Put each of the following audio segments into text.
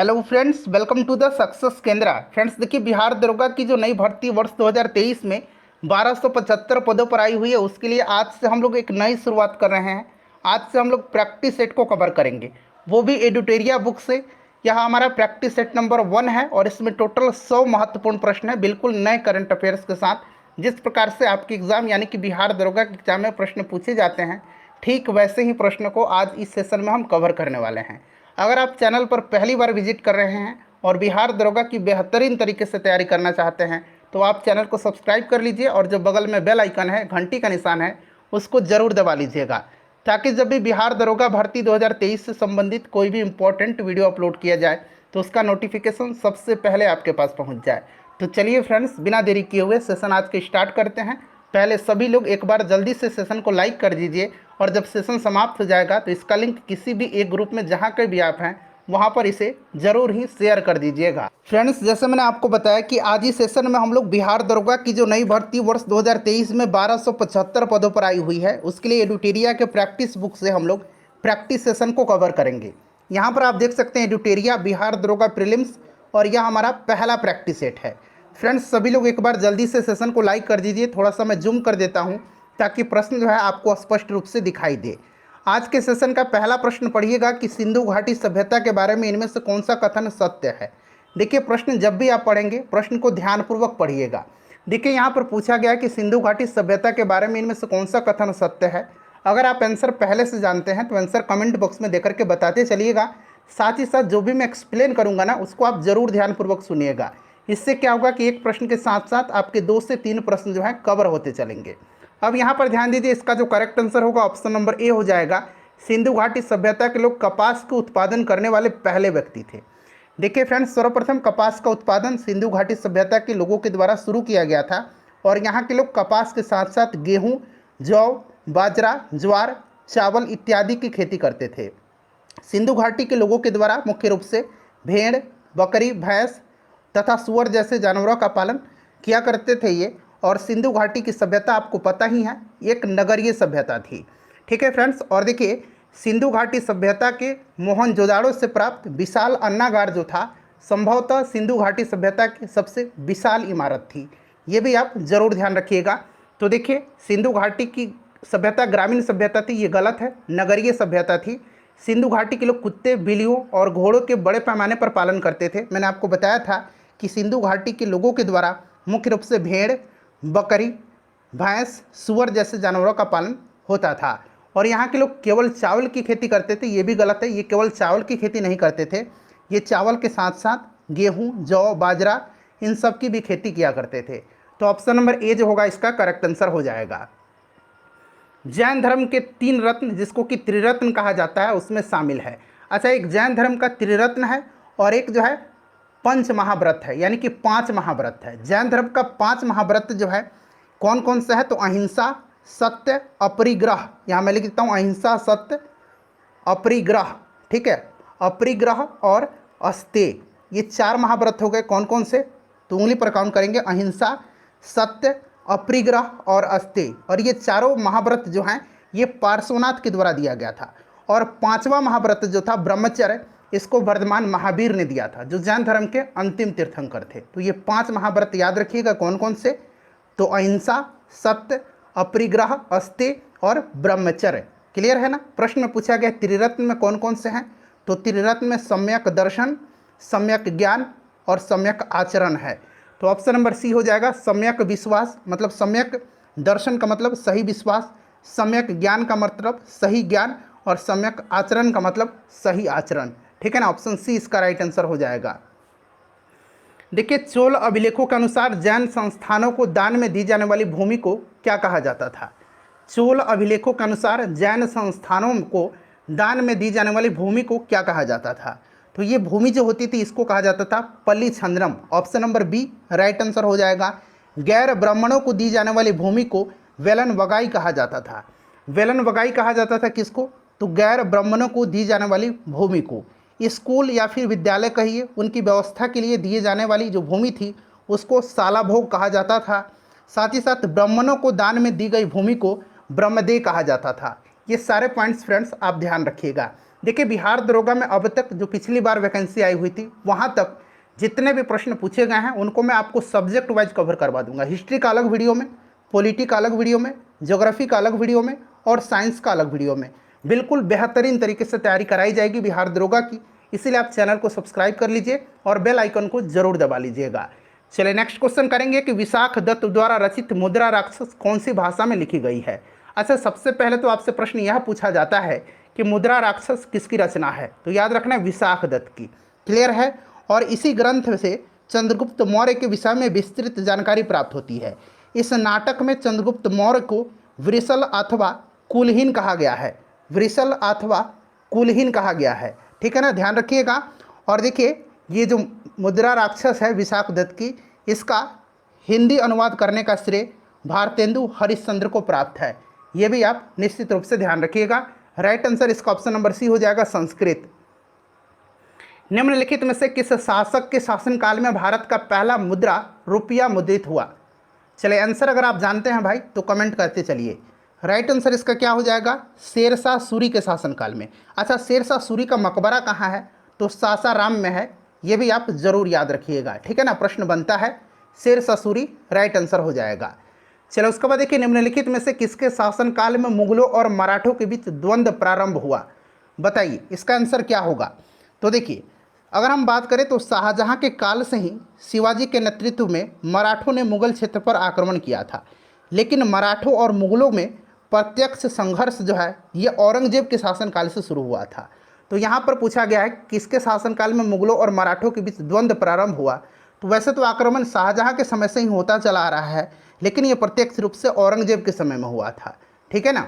Hello friends, welcome to the success Kendra. Friends देखिए, बिहार दरोगा की जो नई भर्ती वर्ष 2023 में 1275 पदों पर आई हुई है, उसके लिए आज से हम लोग एक नई शुरुआत कर रहे हैं। आज से हम लोग प्रैक्टिस सेट को कवर करेंगे, वो भी एडुटेरिया बुक से। यह हमारा प्रैक्टिस सेट नंबर 1 है और इसमें टोटल 100 महत्वपूर्ण प्रश्न है, बिल्कुल नए करंट अफेयर्स के साथ। जिस प्रकार से आपके एग्जाम यानी कि बिहार दरोगा के एग्जाम में प्रश्न पूछे जाते हैं, ठीक वैसे ही प्रश्न को आज इस सेशन में हम कवर करने वाले हैं। अगर आप चैनल पर पहली बार विजिट कर रहे हैं और बिहार दरोगा की बेहतरीन तरीके से तैयारी करना चाहते हैं, तो आप चैनल को सब्सक्राइब कर लीजिए और जो बगल में बेल आइकन है, घंटी का निशान है, उसको ज़रूर दबा लीजिएगा, ताकि जब भी बिहार दरोगा भर्ती 2023 से संबंधित कोई भी इंपॉर्टेंट वीडियो अपलोड किया जाए तो उसका नोटिफिकेशन सबसे पहले आपके पास पहुंच जाए। तो चलिए फ्रेंड्स, बिना देरी किए हुए सेशन आज के स्टार्ट करते हैं। पहले सभी लोग एक बार जल्दी से सेशन को लाइक कर दीजिए और जब सेशन समाप्त हो जाएगा तो इसका लिंक किसी भी एक ग्रुप में जहाँ कहीं भी आप हैं वहाँ पर इसे ज़रूर ही शेयर कर दीजिएगा। फ्रेंड्स, जैसे मैंने आपको बताया कि आज ही सेशन में हम लोग बिहार दरोगा की जो नई भर्ती वर्ष 2023 में 1275 पदों पर आई हुई है, उसके लिए एडुटेरिया के प्रैक्टिस बुक से हम लोग प्रैक्टिस सेशन को कवर करेंगे। यहाँ पर आप देख सकते हैं एडुटेरिया बिहार दरोगा प्रीलिम्स, और यह हमारा पहला प्रैक्टिस सेट है। फ्रेंड्स, सभी लोग एक बार जल्दी से सेशन को लाइक कर दीजिए। थोड़ा सा मैं जूम कर देता हूँ ताकि प्रश्न जो है आपको स्पष्ट रूप से दिखाई दे। आज के सेशन का पहला प्रश्न पढ़िएगा कि सिंधु घाटी सभ्यता के बारे में इनमें से कौन सा कथन सत्य है। देखिए, प्रश्न जब भी आप पढ़ेंगे, प्रश्न को ध्यानपूर्वक पढ़िएगा। देखिए, यहाँ पर पूछा गया कि सिंधु घाटी सभ्यता के बारे में इनमें से कौन सा कथन सत्य है। अगर आप आंसर पहले से जानते हैं तो आंसर कमेंट बॉक्स में देकर के बताते चलिएगा। साथ ही साथ जो भी मैं एक्सप्लेन करूँगा ना, उसको आप ज़रूर ध्यानपूर्वक सुनिएगा। इससे क्या होगा कि एक प्रश्न के साथ साथ आपके 2 से 3 प्रश्न जो है कवर होते चलेंगे। अब यहाँ पर ध्यान दीजिए, इसका जो करेक्ट आंसर होगा ऑप्शन नंबर ए हो जाएगा। सिंधु घाटी सभ्यता के लोग कपास के उत्पादन करने वाले पहले व्यक्ति थे। देखिए फ्रेंड्स, सर्वप्रथम कपास का उत्पादन सिंधु घाटी सभ्यता के लोगों के द्वारा शुरू किया गया था और यहाँ के लोग कपास के साथ साथ गेहूँ, जौ, बाजरा, ज्वार, चावल इत्यादि की खेती करते थे। सिंधु घाटी के लोगों के द्वारा मुख्य रूप से भेड़, बकरी, भैंस तथा सुअर जैसे जानवरों का पालन किया करते थे ये। और सिंधु घाटी की सभ्यता आपको पता ही है, एक नगरीय सभ्यता थी। ठीक है फ्रेंड्स, और देखिए, सिंधु घाटी सभ्यता के मोहनजोदाड़ो से प्राप्त विशाल अन्नागार जो था, संभवतः सिंधु घाटी सभ्यता की सबसे विशाल इमारत थी। ये भी आप जरूर ध्यान रखिएगा। तो देखिए, सिंधु घाटी की सभ्यता ग्रामीण सभ्यता थी, ये गलत है, नगरीय सभ्यता थी। सिंधु घाटी के लोग कुत्ते, बिल्लियों और घोड़ों के बड़े पैमाने पर पालन करते थे। मैंने आपको बताया था कि सिंधु घाटी के लोगों के द्वारा मुख्य रूप से भेड़, बकरी, भैंस, सुअर जैसे जानवरों का पालन होता था। और यहाँ के लोग केवल चावल की खेती करते थे, ये भी गलत है। ये केवल चावल की खेती नहीं करते थे, ये चावल के साथ साथ गेहूँ, जौ, बाजरा इन सब की भी खेती किया करते थे। तो ऑप्शन नंबर ए जो होगा इसका करेक्ट आंसर हो जाएगा। जैन धर्म के 3 रत्न, जिसको कि त्रिरत्न कहा जाता है, उसमें शामिल है। अच्छा, एक जैन धर्म का त्रिरत्न है और एक जो है पंच महाव्रत है, यानी कि 5 महाव्रत है। जैन धर्म का 5 महाव्रत जो है कौन कौन सा है, तो अहिंसा, सत्य, अपरिग्रह। यहाँ मैं लिख देता हूँ अहिंसा, सत्य, अपरिग्रह। ठीक है, अपरिग्रह और अस्तेय, ये 4 महाव्रत हो गए। कौन कौन से, तो उंगली पर काउंट करेंगे, अहिंसा, सत्य, अपरिग्रह और अस्तेय। और ये चारों महाव्रत जो हैं ये पार्श्वनाथ के द्वारा दिया गया था। और 5वां महाव्रत जो था ब्रह्मचर्य, इसको वर्धमान महावीर ने दिया था, जो जैन धर्म के अंतिम तीर्थंकर थे। तो ये 5 महाव्रत याद रखिएगा कौन कौन से, तो अहिंसा, सत्य, अपरिग्रह, अस्तेय और ब्रह्मचर्य। क्लियर है ना। प्रश्न में पूछा गया त्रिरत्न में कौन कौन से हैं, तो त्रिरत्न में सम्यक दर्शन, सम्यक ज्ञान और सम्यक आचरण है। तो ऑप्शन नंबर सी हो जाएगा। सम्यक विश्वास मतलब सम्यक दर्शन का मतलब सही विश्वास, सम्यक ज्ञान का मतलब सही ज्ञान और सम्यक आचरण का मतलब सही आचरण। ठीक है ना, ऑप्शन सी इसका राइट आंसर हो जाएगा। देखिए, चोल अभिलेखों के अनुसार जैन संस्थानों को दान में दी जाने वाली भूमि को क्या कहा जाता था। चोल अभिलेखों के अनुसार जैन संस्थानों को दान में दी जाने वाली भूमि को क्या कहा जाता था, तो ये भूमि जो होती थी इसको कहा जाता था पल्ली छंद्रम। Option number B right answer हो जाएगा। गैर ब्राह्मणों को दी जाने वाली भूमि को वेलन वगाई कहा जाता था। वेलन वगाई कहा जाता था किसको, तो गैर ब्राह्मणों को दी जाने वाली भूमि को। स्कूल या फिर विद्यालय कहिए, उनकी व्यवस्था के लिए दिए जाने वाली जो भूमि थी उसको साला भोग कहा जाता था। साथ ही साथ ब्राह्मणों को दान में दी गई भूमि को ब्रह्मदेय कहा जाता था। ये सारे पॉइंट्स फ्रेंड्स आप ध्यान रखिएगा। देखिए बिहार दरोगा में अब तक जो पिछली बार वैकेंसी आई हुई थी वहाँ तक जितने भी प्रश्न पूछे गए हैं उनको मैं आपको सब्जेक्ट वाइज कवर करवा दूंगा। हिस्ट्री का अलग वीडियो में, पॉलिटी का अलग वीडियो में, ज्योग्राफी का अलग वीडियो में और साइंस का अलग वीडियो में बिल्कुल बेहतरीन तरीके से तैयारी कराई जाएगी बिहार दरोगा की। इसीलिए आप चैनल को सब्सक्राइब कर लीजिए और बेल आइकन को जरूर दबा लीजिएगा। चलिए नेक्स्ट क्वेश्चन करेंगे कि विशाख दत्त द्वारा रचित मुद्रा राक्षस कौन सी भाषा में लिखी गई है। अच्छा, सबसे पहले तो आपसे प्रश्न यह पूछा जाता है कि मुद्रा राक्षस किसकी रचना है, तो याद रखना विशाख दत्त की। क्लियर है। और इसी ग्रंथ से चंद्रगुप्त मौर्य के विषय में विस्तृत जानकारी प्राप्त होती है। इस नाटक में चंद्रगुप्त मौर्य को वृषल अथवा कुलहीन कहा गया है। वृषल अथवा कुलहीन कहा गया है, ठीक है ना, ध्यान रखिएगा। और देखिए ये जो मुद्रा राक्षस है विशाख दत्त की, इसका हिंदी अनुवाद करने का श्रेय भारतेंदु हरिश्चंद्र को प्राप्त है। ये भी आप निश्चित रूप से ध्यान रखिएगा। राइट आंसर इसका ऑप्शन नंबर सी हो जाएगा, संस्कृत। निम्नलिखित में से किस शासक के शासनकाल में भारत का पहला मुद्रा रुपया मुद्रित हुआ। चलिए आंसर अगर आप जानते हैं भाई तो कमेंट करते चलिए। राइट आंसर इसका क्या हो जाएगा, शेरशाह सूरी के शासनकाल में। अच्छा, शेरशाह सूरी का मकबरा कहाँ है, तो सासाराम में है। ये भी आप जरूर याद रखिएगा, ठीक है ना, प्रश्न बनता है। शेरशाह सूरी राइट आंसर हो जाएगा। चलो उसके बाद देखिए निम्नलिखित में से किसके शासनकाल में मुगलों और मराठों के बीच द्वंद्व प्रारंभ हुआ, बताइए इसका आंसर क्या होगा। तो देखिए अगर हम बात करें तो शाहजहां के काल से ही शिवाजी के नेतृत्व में मराठों ने मुगल क्षेत्र पर आक्रमण किया था, लेकिन मराठों और मुगलों में प्रत्यक्ष संघर्ष जो है ये औरंगजेब के शासनकाल से शुरू हुआ था। तो यहाँ पर पूछा गया है किसके शासनकाल में मुगलों और मराठों के बीच द्वंद्व प्रारंभ हुआ। तो वैसे तो आक्रमण शाहजहां के समय से ही होता चला आ रहा है, लेकिन ये प्रत्यक्ष रूप से औरंगजेब के समय में हुआ था, ठीक है ना।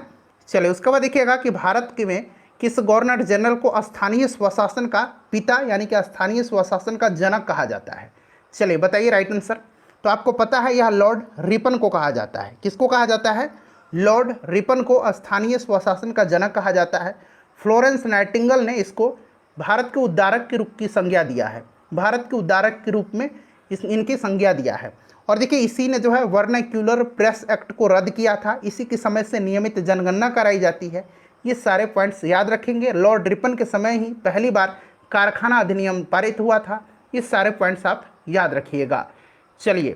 चलिए उसके बाद देखिएगा कि भारत के में किस गवर्नर जनरल को स्थानीय स्वशासन का पिता यानी कि स्थानीय स्वशासन का जनक कहा जाता है। चलिए बताइए राइट आंसर। तो आपको पता है यह लॉर्ड रिपन को कहा जाता है। किसको कहा जाता है, लॉर्ड रिपन को स्थानीय स्वशासन का जनक कहा जाता है। फ्लोरेंस नाइटिंगेल ने इसको भारत के उद्धारक के रूप की संज्ञा दिया है। भारत के उद्धारक के रूप में इनकी संज्ञा दिया है। और देखिए इसी ने जो है वर्नाक्यूलर प्रेस एक्ट को रद्द किया था। इसी के समय से नियमित जनगणना कराई जाती है। ये सारे पॉइंट्स याद रखेंगे। लॉर्ड रिपन के समय ही पहली बार कारखाना अधिनियम पारित हुआ था। ये सारे पॉइंट्स आप याद रखिएगा। चलिए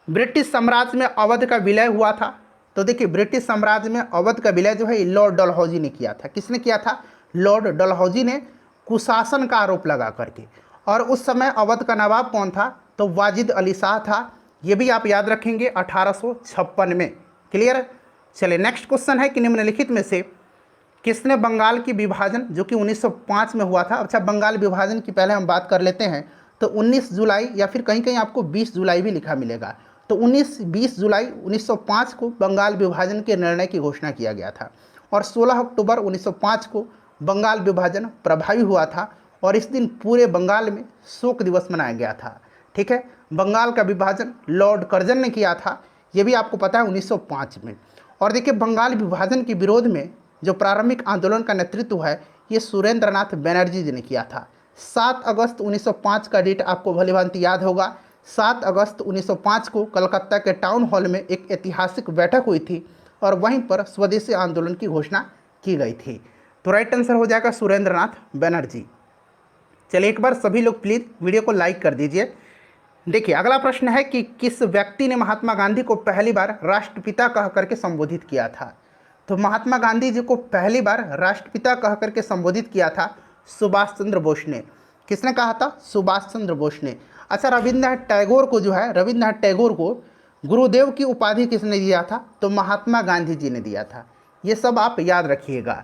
ब्रिटिश साम्राज्य में अवध का विलय हुआ था। तो देखिए ब्रिटिश साम्राज्य में अवध का विलय जो है लॉर्ड डलहौजी ने किया था। किसने किया था, लॉर्ड डलहौजी ने कुशासन का आरोप लगा करके। और उस समय अवध का नवाब कौन था, तो वाजिद अली शाह था। ये भी आप याद रखेंगे 1856 में। क्लियर। चलिए नेक्स्ट क्वेश्चन है कि निम्नलिखित में से किसने बंगाल की विभाजन जो कि 1905 में हुआ था। अच्छा, बंगाल विभाजन की पहले हम बात कर लेते हैं। तो 19 जुलाई या फिर कहीं कहीं आपको 20 जुलाई भी लिखा मिलेगा। तो 20 जुलाई 1905 को बंगाल विभाजन के निर्णय की घोषणा किया गया था। और 16 अक्टूबर 1905 को बंगाल विभाजन प्रभावी हुआ था। और इस दिन पूरे बंगाल में शोक दिवस मनाया गया था, ठीक है। बंगाल का विभाजन लॉर्ड कर्जन ने किया था। ये भी आपको पता है 1905 में। और देखिए बंगाल विभाजन के विरोध में जो प्रारंभिक आंदोलन का नेतृत्व है ये सुरेंद्रनाथ बनर्जी जी ने किया था। 7 अगस्त 1905 का डेट आपको भलीभांति याद होगा। 7 अगस्त 1905 को कलकत्ता के टाउन हॉल में एक ऐतिहासिक बैठक हुई थी और वहीं पर स्वदेशी आंदोलन की घोषणा की गई थी। तो राइट आंसर हो जाएगा सुरेंद्रनाथ बनर्जी। चलिए एक बार सभी लोग प्लीज़ वीडियो को लाइक कर दीजिए। देखिए अगला प्रश्न है कि किस व्यक्ति ने महात्मा गांधी को पहली बार राष्ट्रपिता कह करके संबोधित किया था। तो महात्मा गांधी जी को पहली बार राष्ट्रपिता कह करके संबोधित किया था सुभाष चंद्र बोस ने। किसने कहा था, सुभाष चंद्र बोस ने। अच्छा, रविंद्रनाथ टैगोर को जो है, रविंद्रनाथ टैगोर को गुरुदेव की उपाधि किसने दिया था, तो महात्मा गांधी जी ने दिया था। ये सब आप याद रखिएगा।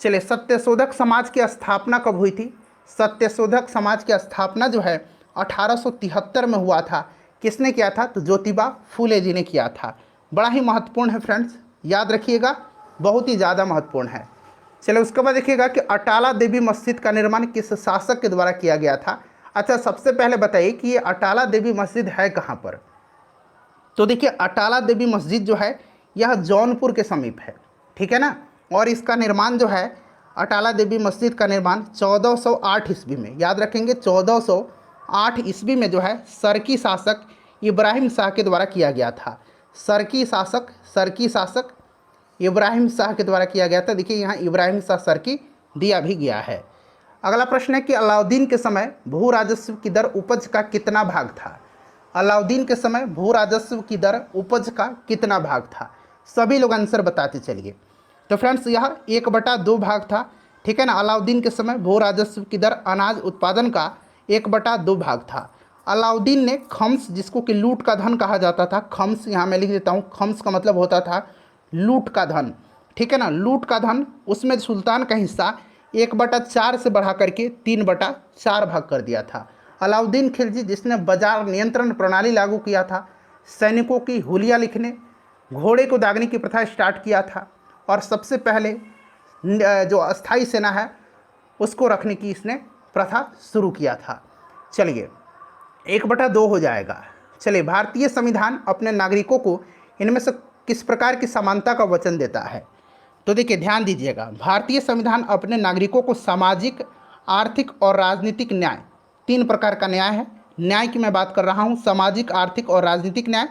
चलिए सत्यशोधक समाज की स्थापना कब हुई थी। सत्यशोधक समाज की स्थापना जो है 1873 में हुआ था। किसने किया था, तो ज्योतिबा फूले जी ने किया था। बड़ा ही महत्वपूर्ण है फ्रेंड्स, याद रखिएगा, बहुत ही ज़्यादा महत्वपूर्ण है। चलिए उसके बाद देखिएगा कि अटाला देवी मस्जिद का निर्माण किस शासक के द्वारा किया गया था। अच्छा, सबसे पहले बताइए कि ये अटाला देवी मस्जिद है कहाँ पर। तो देखिए अटाला देवी मस्जिद जो है यह जौनपुर के समीप है, ठीक है ना। और इसका निर्माण जो है अटाला देवी मस्जिद का निर्माण 1408 ईस्वी में, याद रखेंगे 1408 ईस्वी में जो है सरकी शासक इब्राहिम शाह के द्वारा किया गया था। सरकी शासक इब्राहिम शाह के द्वारा किया गया था। देखिए यहाँ इब्राहिम शाह सरकी दिया भी गया है। अगला प्रश्न है कि अलाउद्दीन के समय भू राजस्व की दर उपज का कितना भाग था। अलाउद्दीन के समय भू राजस्व की दर उपज का कितना भाग था। सभी लोग आंसर बताते चलिए। तो फ्रेंड्स यह 1/2 भाग था, ठीक है ना। अलाउद्दीन के समय भू राजस्व की दर अनाज उत्पादन का 1/2 भाग था। अलाउद्दीन ने खम्स, जिसको कि लूट का धन कहा जाता था, खम्स यहाँ मैं लिख देता हूँ, खम्स का मतलब होता था लूट का धन, ठीक है ना, लूट का धन, उसमें सुल्तान का हिस्सा 1/4 से बढ़ा करके 3/4 भाग कर दिया था। अलाउद्दीन खिलजी, जिसने बाजार नियंत्रण प्रणाली लागू किया था, सैनिकों की हुलिया लिखने, घोड़े को दागने की प्रथा स्टार्ट किया था, और सबसे पहले जो अस्थाई सेना है उसको रखने की इसने प्रथा शुरू किया था। चलिए 1/2 हो जाएगा। चलिए, भारतीय संविधान अपने नागरिकों को इनमें से किस प्रकार की समानता का वचन देता है। तो देखिए ध्यान दीजिएगा, भारतीय संविधान अपने नागरिकों को सामाजिक, आर्थिक और राजनीतिक न्याय, 3 प्रकार का न्याय है। न्याय की मैं बात कर रहा हूँ, सामाजिक, आर्थिक और राजनीतिक न्याय,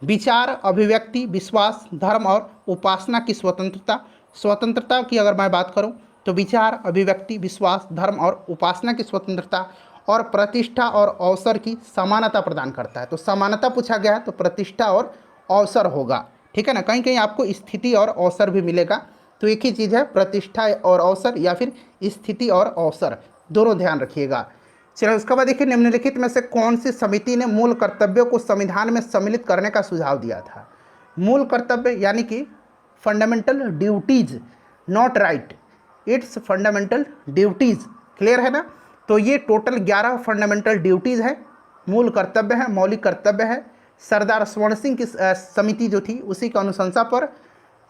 विचार, अभिव्यक्ति, विश्वास, धर्म और उपासना की स्वतंत्रता। स्वतंत्रता की अगर मैं बात करूँ तो विचार, अभिव्यक्ति, विश्वास, धर्म और उपासना की स्वतंत्रता, और प्रतिष्ठा और अवसर की समानता प्रदान करता है। तो समानता पूछा गया है तो प्रतिष्ठा और अवसर होगा, ठीक है ना। कहीं कहीं आपको स्थिति और अवसर भी मिलेगा, तो एक ही चीज़ है, प्रतिष्ठा और अवसर या फिर स्थिति और अवसर, दोनों ध्यान रखिएगा। चलिए उसके बाद देखिए, निम्नलिखित में से कौन सी समिति ने मूल कर्तव्यों को संविधान में सम्मिलित करने का सुझाव दिया था। मूल कर्तव्य यानी कि fundamental duties, not right, its fundamental duties, clear है ना। तो ये टोटल 11 फंडामेंटल ड्यूटीज़ है, मूल कर्तव्य है, मौलिक कर्तव्य है। सरदार स्वर्ण सिंह की समिति जो थी उसी की अनुशंसा पर,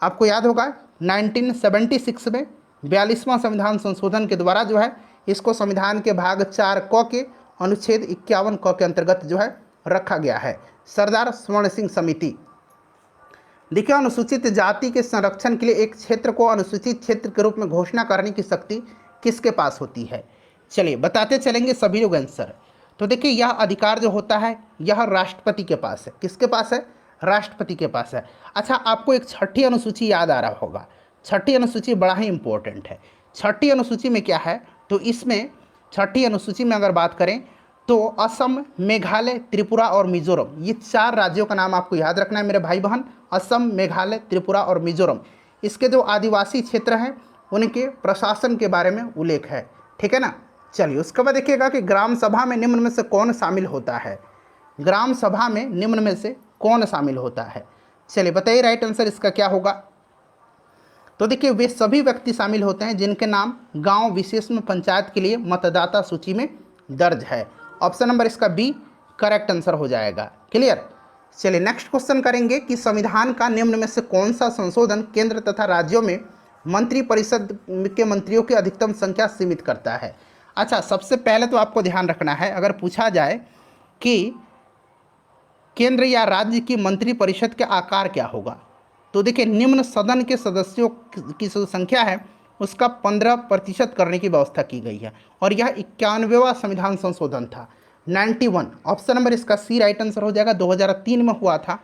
आपको याद होगा 1976 में 42वां संविधान संशोधन के द्वारा जो है इसको संविधान के भाग 4 क के अनुच्छेद 51 क के अंतर्गत जो है रखा गया है, सरदार स्वर्ण सिंह समिति। देखिए, अनुसूचित जाति के संरक्षण के लिए एक क्षेत्र को अनुसूचित क्षेत्र के रूप में घोषणा करने की शक्ति किसके पास होती है। चलिए बताते चलेंगे सभी लोग आंसर। तो देखिए, यह अधिकार जो होता है यह राष्ट्रपति के पास है। किसके पास है? राष्ट्रपति के पास है। अच्छा, आपको एक 6ठी अनुसूची याद आ रहा होगा। 6ठी अनुसूची बड़ा ही इंपॉर्टेंट है। 6ठी अनुसूची में क्या है, तो इसमें 6ठी अनुसूची में अगर बात करें तो असम, मेघालय, त्रिपुरा और मिजोरम, ये 4 राज्यों का नाम आपको याद रखना है मेरे भाई बहन। असम, मेघालय, त्रिपुरा और मिजोरम, इसके जो आदिवासी क्षेत्र हैं उनके प्रशासन के बारे में उल्लेख है, ठीक है ना। चलिए उसके बाद देखिएगा कि ग्राम सभा में निम्न में से कौन शामिल होता है। ग्राम सभा में निम्न में से कौन शामिल होता है। चलिए बताइए राइट आंसर इसका क्या होगा। तो देखिए, वे सभी व्यक्ति शामिल होते हैं जिनके नाम गांव विशेष में पंचायत के लिए मतदाता सूची में दर्ज है। ऑप्शन नंबर इसका बी करेक्ट आंसर हो जाएगा, क्लियर। चलिए नेक्स्ट क्वेश्चन करेंगे कि संविधान का निम्न में से कौन सा संशोधन केंद्र तथा राज्यों में मंत्रिपरिषद के मंत्रियों की अधिकतम संख्या सीमित करता है। अच्छा, सबसे पहले तो आपको ध्यान रखना है, अगर पूछा जाए कि केंद्र या राज्य की मंत्रिपरिषद का आकार क्या होगा, तो देखिए निम्न सदन के सदस्यों की जो संख्या है उसका 15% करने की व्यवस्था की गई है, और यह 91वां संविधान संशोधन था, 91। ऑप्शन नंबर इसका सी राइट आंसर हो जाएगा, 2003 में हुआ था,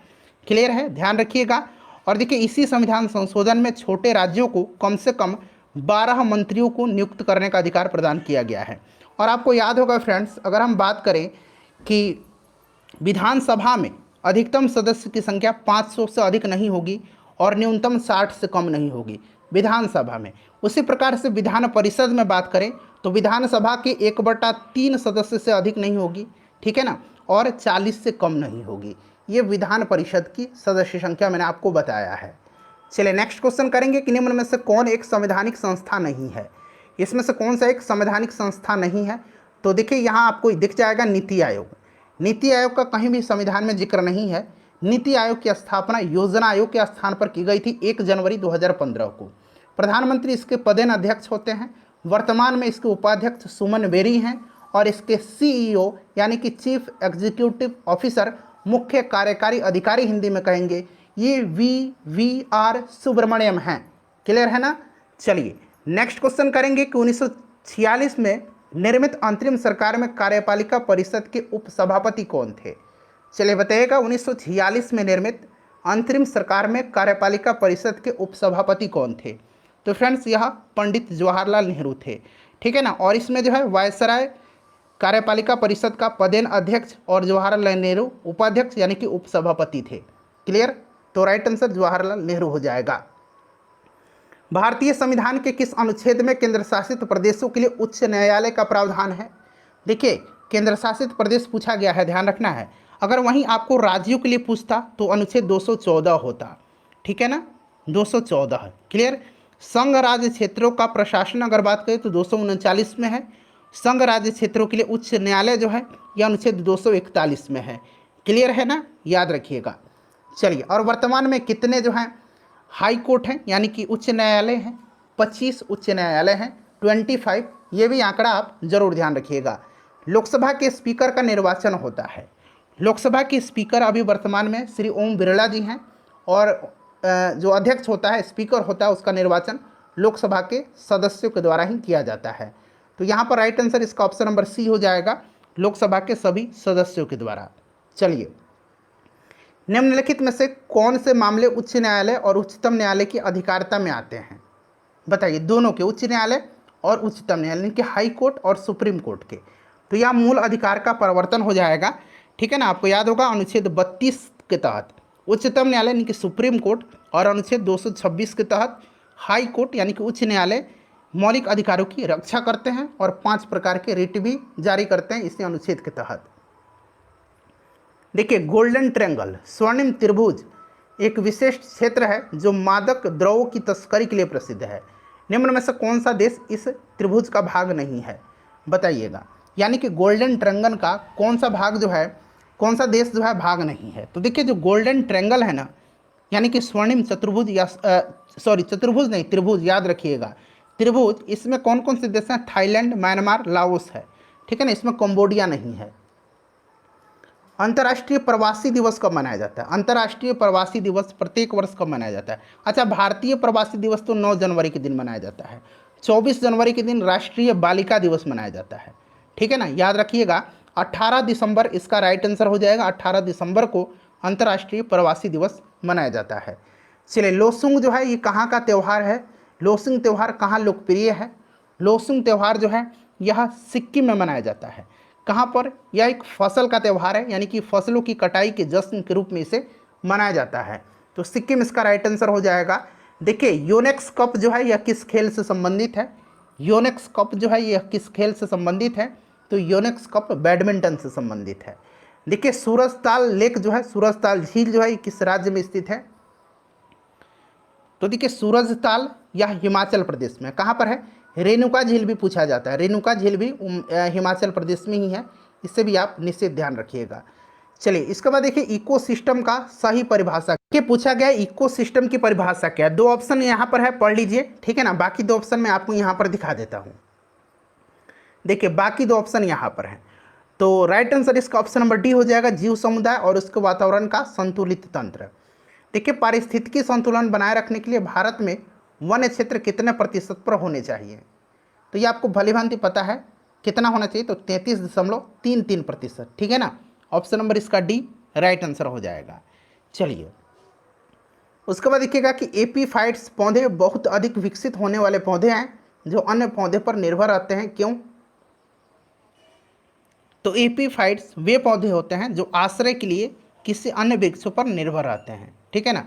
क्लियर है, ध्यान रखिएगा। और देखिए इसी संविधान संशोधन में छोटे राज्यों को कम से कम 12 मंत्रियों को नियुक्त करने का अधिकार प्रदान किया गया है। और आपको याद होगा फ्रेंड्स, अगर हम बात करें कि विधानसभा में अधिकतम सदस्य की संख्या 500 से अधिक नहीं होगी और न्यूनतम 60 से कम नहीं होगी विधानसभा में। उसी प्रकार से विधान परिषद में बात करें तो विधानसभा के 1/3 सदस्य से अधिक नहीं होगी, ठीक है ना, और 40 से कम नहीं होगी। ये विधान परिषद की सदस्य संख्या मैंने आपको बताया है। चलिए नेक्स्ट क्वेश्चन करेंगे कि निम्न में से कौन एक संवैधानिक संस्था नहीं है। इसमें से कौन सा एक संवैधानिक संस्था नहीं है, तो देखिए यहाँ आपको दिख जाएगा नीति आयोग। नीति आयोग का कहीं भी संविधान में जिक्र नहीं है। नीति आयोग की स्थापना योजना आयोग के स्थान पर की गई थी 1 जनवरी 2015 को। प्रधानमंत्री इसके पदेन अध्यक्ष होते हैं। वर्तमान में इसके उपाध्यक्ष सुमन बेरी हैं और इसके सीईओ यानी कि चीफ एग्जीक्यूटिव ऑफिसर, मुख्य कार्यकारी अधिकारी हिंदी में कहेंगे, ये वी.आर. सुब्रमण्यम हैं, क्लियर है ना। चलिए नेक्स्ट क्वेश्चन करेंगे कि 1946 में निर्मित अंतरिम सरकार में कार्यपालिका परिषद के उपसभापति कौन थे। चलिए बताइएगा, 1946 में निर्मित अंतरिम सरकार में कार्यपालिका परिषद के उपसभापति कौन थे। तो फ्रेंड्स यह पंडित जवाहरलाल नेहरू थे, ठीक है ना। और इसमें जो है वायसराय कार्यपालिका परिषद का पदेन अध्यक्ष और जवाहरलाल नेहरू उपाध्यक्ष यानी कि उपसभापति थे। क्लियर, तो राइट आंसर जवाहरलाल नेहरू हो जाएगा। भारतीय संविधान के किस अनुच्छेद में केंद्र शासित प्रदेशों के लिए उच्च न्यायालय का प्रावधान है? देखिए केंद्र शासित प्रदेश पूछा गया है, ध्यान रखना है। अगर वहीं आपको राज्यों के लिए पूछता तो अनुच्छेद 214 होता, ठीक है ना, 214। क्लियर। संघ राज्य क्षेत्रों का प्रशासन अगर बात करें तो 239 में है। संघ राज्य क्षेत्रों के लिए उच्च न्यायालय जो है यह अनुच्छेद 241 में है। क्लियर है ना, याद रखिएगा। चलिए, और वर्तमान में कितने जो हैं हाई कोर्ट हैं यानी कि उच्च न्यायालय हैं? 25 उच्च न्यायालय हैं, 25। ये भी आंकड़ा आप जरूर ध्यान रखिएगा। लोकसभा के स्पीकर का निर्वाचन होता है। लोकसभा के स्पीकर अभी वर्तमान में श्री ओम बिरला जी हैं, और जो अध्यक्ष होता है, स्पीकर होता है, उसका निर्वाचन लोकसभा के सदस्यों के द्वारा ही किया जाता है। तो यहाँ पर राइट आंसर इसका ऑप्शन नंबर सी हो जाएगा, लोकसभा के सभी सदस्यों के द्वारा। चलिए, निम्नलिखित में से कौन से मामले उच्च न्यायालय और उच्चतम न्यायालय की अधिकारिता में आते हैं? बताइए, दोनों के, उच्च न्यायालय और उच्चतम न्यायालय के, हाई कोर्ट और सुप्रीम कोर्ट के। तो यह मूल अधिकार का परिवर्तन हो जाएगा, ठीक है ना। आपको याद होगा अनुच्छेद 32 के तहत उच्चतम न्यायालय यानी कि सुप्रीम कोर्ट, और अनुच्छेद 226 के तहत हाई कोर्ट यानी कि उच्च न्यायालय मौलिक अधिकारों की रक्षा करते हैं और 5 प्रकार के रिट भी जारी करते हैं इसी अनुच्छेद के तहत। देखिए, गोल्डन ट्रायंगल, स्वर्णिम त्रिभुज एक विशेष क्षेत्र है जो मादक द्रव्यों की तस्करी के लिए प्रसिद्ध है। निम्न में से कौन सा देश इस त्रिभुज का भाग नहीं है? बताइएगा। यानी कि गोल्डन ट्रायंगल का कौन सा भाग जो है, कौन सा देश जो है भाग नहीं है? तो देखिए, जो गोल्डन ट्रायंगल है ना, यानी कि स्वर्णिम चतुर्भुज या चतुर्भुज नहीं, त्रिभुज, याद रखिएगा, त्रिभुज, इसमें कौन कौन से देश हैं? थाईलैंड, म्यांमार, लाओस है, ठीक है ना। इसमें कंबोडिया नहीं है। अंतर्राष्ट्रीय प्रवासी दिवस कब मनाया जाता है? अंतर्राष्ट्रीय प्रवासी दिवस प्रत्येक वर्ष कब मनाया जाता है? अच्छा, भारतीय प्रवासी दिवस तो 9 जनवरी के दिन मनाया जाता है। 24 जनवरी के दिन राष्ट्रीय बालिका दिवस मनाया जाता है, ठीक है ना, याद रखिएगा। 18 दिसंबर इसका राइट आंसर हो जाएगा। 18 दिसंबर को अंतर्राष्ट्रीय प्रवासी दिवस मनाया जाता है। चलिए, लोसुंग जो है ये कहाँ का त्यौहार है? लोसुंग त्यौहार कहाँ लोकप्रिय है? लोसुंग त्यौहार जो है यह सिक्किम में मनाया जाता है। कहाँ पर? यह एक फसल का त्यौहार है, यानी कि फसलों की कटाई के जश्न के रूप में इसे मनाया जाता है। तो सिक्किम इसका राइट आंसर हो जाएगा। देखिए, योनेक्स कप जो है यह किस खेल से संबंधित है? योनेक्स कप जो है यह किस खेल से संबंधित है? तो योनेक्स कप बैडमिंटन से संबंधित है। देखिए, सूरजताल लेक जो है, सूरजताल झील जो है किस राज्य में स्थित है? तो देखिए, सूरजताल यह हिमाचल प्रदेश में, कहाँ पर है? रेणुका झील भी पूछा जाता है, रेणुका झील भी हिमाचल प्रदेश में ही है, इससे भी आप निश्चित ध्यान रखिएगा। चलिए, इसके बाद देखिए, इकोसिस्टम का सही परिभाषा के पूछा गया। इकोसिस्टम की परिभाषा क्या है? 2 ऑप्शन यहाँ पर है, पढ़ लीजिए, ठीक है ना। बाकी 2 ऑप्शन मैं आपको यहाँ पर दिखा देता हूँ। देखिए, बाकी 2 ऑप्शन यहाँ पर हैं, तो राइट आंसर इसका ऑप्शन नंबर डी हो जाएगा, जीव समुदाय और उसके वातावरण का संतुलित तंत्र। देखिए, पारिस्थितिकी संतुलन बनाए रखने के लिए भारत में वन्य क्षेत्र कितने प्रतिशत पर होने चाहिए? तो ये आपको भली भांति पता है कितना होना चाहिए, तो 33.33%, ठीक है ना। ऑप्शन नंबर इसका डी राइट आंसर हो जाएगा। चलिए, उसके बाद देखिएगा कि एपीफाइट्स पौधे बहुत अधिक विकसित होने वाले पौधे हैं जो अन्य पौधे पर निर्भर रहते हैं, क्यों? तो एपीफाइट्स वे पौधे होते हैं जो आश्रय के लिए किसी अन्य वृक्षों पर निर्भर रहते हैं, ठीक है ना।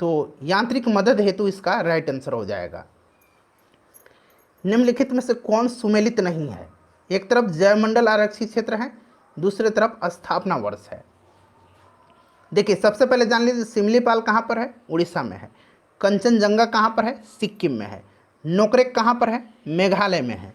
तो यांत्रिक मदद हेतु इसका राइट आंसर हो जाएगा। निम्नलिखित में से कौन सुमेलित नहीं है? एक तरफ जयमंडल आरक्षित क्षेत्र है, दूसरी तरफ स्थापना वर्ष है। देखिए, सबसे पहले जान लीजिए, सिमलीपाल कहाँ पर है? उड़ीसा में है। कंचनजंगा कहाँ पर है? सिक्किम में है। नोकरेक कहाँ पर है? मेघालय में है।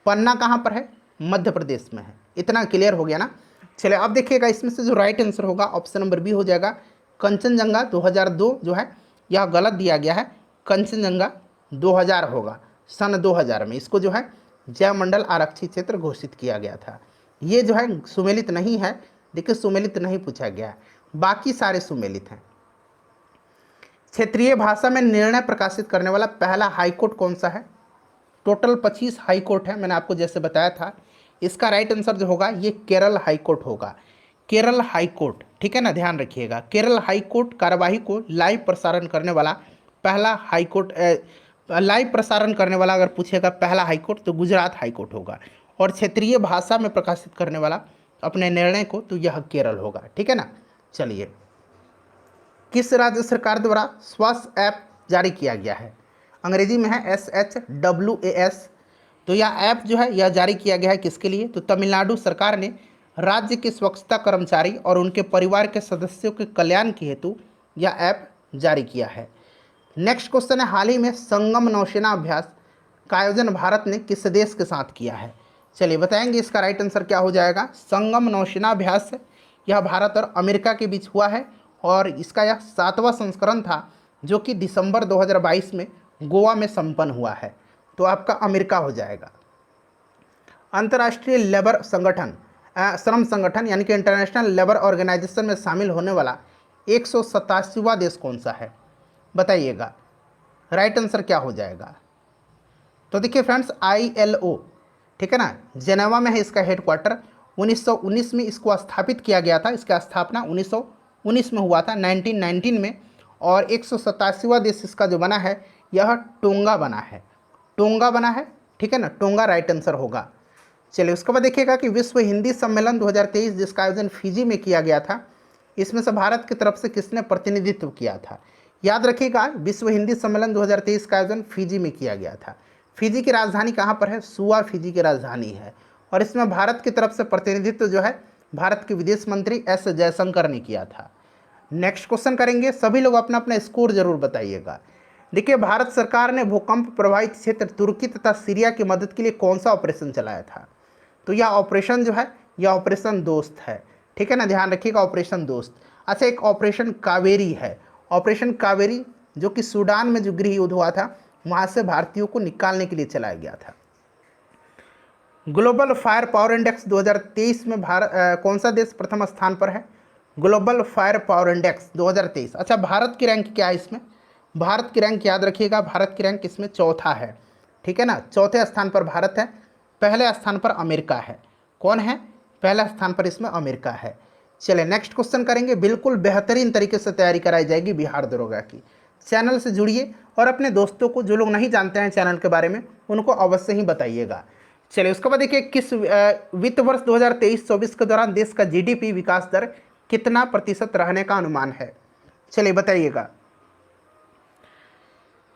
पन्ना कहाँ पर है? मध्य प्रदेश में है। इतना क्लियर हो गया ना। चलिए, अब देखिएगा, इसमें से जो राइट आंसर होगा ऑप्शन नंबर बी हो जाएगा। कंचनजंगा 2002 जो है यह गलत दिया गया है, कंचनजंगा 2000 होगा, सन 2000 में इसको जो है जयमंडल आरक्षित क्षेत्र घोषित किया गया था। ये जो है सुमेलित नहीं है। देखिए, सुमेलित नहीं पूछा गया है, बाकी सारे सुमेलित हैं। क्षेत्रीय भाषा में निर्णय प्रकाशित करने वाला पहला हाईकोर्ट कौन सा है? टोटल 25 हाईकोर्ट है, मैंने आपको जैसे बताया था। इसका राइट आंसर जो होगा ये केरल हाईकोर्ट होगा, केरल हाईकोर्ट, ठीक है ना, ध्यान रखिएगा। केरल हाईकोर्ट कार्यवाही को लाइव प्रसारण करने वाला पहला हाईकोर्ट, लाइव प्रसारण करने वाला अगर पूछेगा पहला हाईकोर्ट तो गुजरात हाईकोर्ट होगा, और क्षेत्रीय भाषा में प्रकाशित करने वाला अपने निर्णय को तो यह केरल होगा। ठीक है ना। चलिए, किस राज्य सरकार द्वारा स्वास्थ्य ऐप जारी किया गया है? अंग्रेजी में है SHWAS। तो यह ऐप जो है यह जारी किया गया है किसके लिए? तो तमिलनाडु सरकार ने राज्य के स्वच्छता कर्मचारी और उनके परिवार के सदस्यों के कल्याण के हेतु यह ऐप जारी किया है। नेक्स्ट क्वेश्चन है, हाल ही में संगम नौसेना अभ्यास का आयोजन भारत ने किस देश के साथ किया है? चलिए बताएंगे इसका राइट आंसर क्या हो जाएगा। संगम नौसेना अभ्यास यह भारत और अमेरिका के बीच हुआ है, और इसका यह 7वां संस्करण था जो कि दिसंबर 2022 में गोवा में संपन्न हुआ है। तो आपका अमेरिका हो जाएगा। अंतर्राष्ट्रीय लेबर संगठन श्रम संगठन यानी कि इंटरनेशनल लेबर ऑर्गेनाइजेशन में शामिल होने वाला 187वां देश कौन सा है? बताइएगा, राइट आंसर क्या हो जाएगा। तो देखिए फ्रेंड्स, ILO, ठीक है ना, जेनेवा में है इसका हेडक्वार्टर। 1919 में इसको स्थापित किया गया था। इसका स्थापना 1919 में हुआ था, 1919 में। और 187वां देश इसका जो बना है यह टोंगा बना है। टोंगा बना है, ठीक है ना, टोंगा राइट आंसर होगा। चलिए, उसके बाद देखिएगा कि विश्व हिंदी सम्मेलन 2023 जिसका आयोजन फिजी में किया गया था, इसमें से भारत की तरफ से किसने प्रतिनिधित्व किया था? याद रखिएगा, विश्व हिंदी सम्मेलन 2023 का आयोजन फिजी में किया गया था। फिजी की राजधानी कहाँ पर है? सुआ फिजी की राजधानी है। और इसमें भारत की तरफ से प्रतिनिधित्व जो है भारत के विदेश मंत्री S जयशंकर ने किया था। नेक्स्ट क्वेश्चन करेंगे, सभी लोग अपना अपना स्कोर जरूर बताइएगा। देखिए, भारत सरकार ने भूकंप प्रभावित क्षेत्र तुर्की तथा सीरिया की मदद के लिए कौन सा ऑपरेशन चलाया था? तो यह ऑपरेशन जो है यह ऑपरेशन दोस्त है। ठीक है ना, ध्यान रखिएगा, ऑपरेशन दोस्त। अच्छा, एक ऑपरेशन कावेरी है। ऑपरेशन कावेरी जो कि सूडान में जो गृह युद्ध हुआ था वहाँ से भारतीयों को निकालने के लिए चलाया गया था। ग्लोबल फायर पावर इंडेक्स 2023 में भारत कौन सा देश प्रथम स्थान पर है? Global fire power index 2023। अच्छा, भारत की रैंक क्या है इसमें? भारत की रैंक याद रखिएगा, भारत की रैंक इसमें चौथा है। ठीक है ना, चौथे स्थान पर भारत है, पहले स्थान पर अमेरिका है। कौन है? पहला स्थान पर इसमें अमेरिका है। चलिए नेक्स्ट क्वेश्चन करेंगे। बिल्कुल बेहतरीन तरीके से तैयारी कराई जाएगी बिहार दरोगा की। चैनल से जुड़िए और अपने दोस्तों को, जो लोग नहीं जानते हैं चैनल के बारे में, उनको अवश्य ही बताइएगा। चलिए, उसके बाद देखिए, किस वित्त वर्ष 2023-24 के दौरान देश का GDP विकास दर कितना प्रतिशत रहने का अनुमान है? चलिए बताइएगा,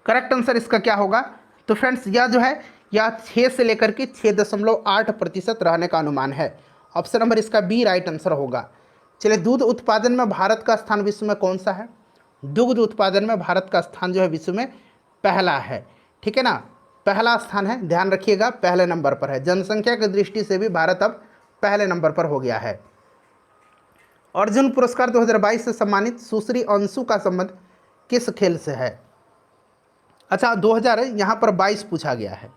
करेक्ट आंसर इसका क्या होगा? तो फ्रेंड्स, यह जो है यह 6 से लेकर के 6.8% रहने का अनुमान है। ऑप्शन नंबर इसका बी राइट आंसर होगा। चलिए, दूध उत्पादन में भारत का स्थान विश्व में कौन सा है? दुग्ध उत्पादन में भारत का स्थान जो है विश्व में पहला है। ठीक है ना, पहला स्थान है, ध्यान रखिएगा, पहले नंबर पर है। जनसंख्या की दृष्टि से भी भारत अब पहले नंबर पर हो गया है। अर्जुन पुरस्कार 2022 से सम्मानित सुश्री अंशु का संबंध किस खेल से है? अच्छा, 2000 यहाँ पर 22 पूछा गया है।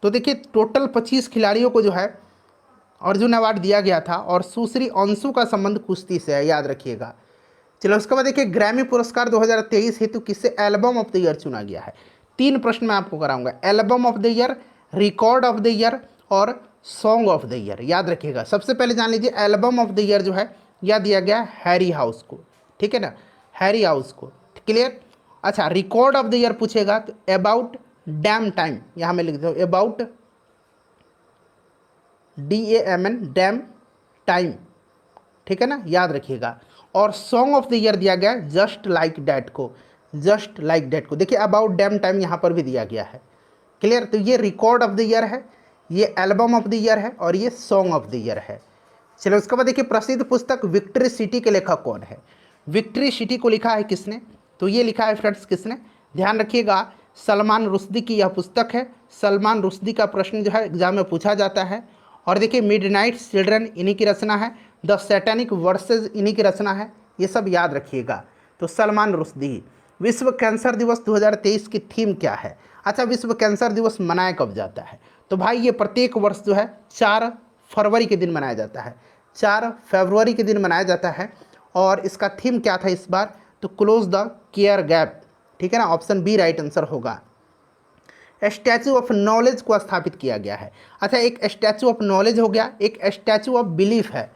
तो देखिए, टोटल 25 खिलाड़ियों को जो है अर्जुन अवार्ड दिया गया था, और सुश्री अंशु का संबंध कुश्ती से है, याद रखिएगा। चलो, उसके बाद देखिए, ग्रैमी पुरस्कार 2023 हेतु किसे एल्बम ऑफ द ईयर चुना गया है? 3 प्रश्न मैं आपको कराऊंगा, album of the year, record of the year और सॉन्ग ऑफ द ईयर। याद रखिएगा, सबसे पहले जान लीजिए, एल्बम ऑफ द ईयर जो है यह दिया गया हैरी हाउस को। ठीक है ना, हैरी हाउस को, क्लियर। अच्छा, रिकॉर्ड ऑफ द ईयर पूछेगा तो अबाउट डैम टाइम, यहाँ मैं लिख देता हूँ अबाउट DAMN डैम टाइम। ठीक है ना, याद रखिएगा। और सॉन्ग ऑफ द ईयर दिया गया है जस्ट लाइक डैट को, जस्ट लाइक डैट को। देखिए, अबाउट डैम टाइम यहाँ पर भी दिया गया है, क्लियर। तो ये रिकॉर्ड ऑफ द ईयर है, ये एल्बम ऑफ द ईयर है, और ये सॉन्ग ऑफ द ईयर है। चलो, उसके बाद देखिए, प्रसिद्ध पुस्तक विक्ट्री सिटी के लेखक कौन है? विक्ट्री सिटी को लिखा है किसने? तो ये लिखा है फ्रेंड्स किसने? ध्यान रखिएगा, सलमान रुश्दी की यह पुस्तक है। सलमान रुश्दी का प्रश्न जो है एग्जाम में पूछा जाता है। और देखिए, मिडनाइट चिल्ड्रन इन्हीं की रचना है, द सैटेनिक वर्सेज इन्हीं की रचना है, ये सब याद रखिएगा। तो सलमान रुश्दी। विश्व कैंसर दिवस 2023 की थीम क्या है? अच्छा, विश्व कैंसर दिवस मनाया कब जाता है? तो भाई, ये प्रत्येक वर्ष जो है 4 फरवरी के दिन मनाया जाता है, 4 फरवरी के दिन मनाया जाता है। और इसका थीम क्या था इस बार? तो क्लोज द केयर गैप। ठीक है ना, ऑप्शन बी राइट आंसर होगा। स्टैचू ऑफ नॉलेज को स्थापित किया गया है। अच्छा, एक स्टैचू ऑफ नॉलेज हो गया, एक स्टैचू ऑफ बिलीफ है,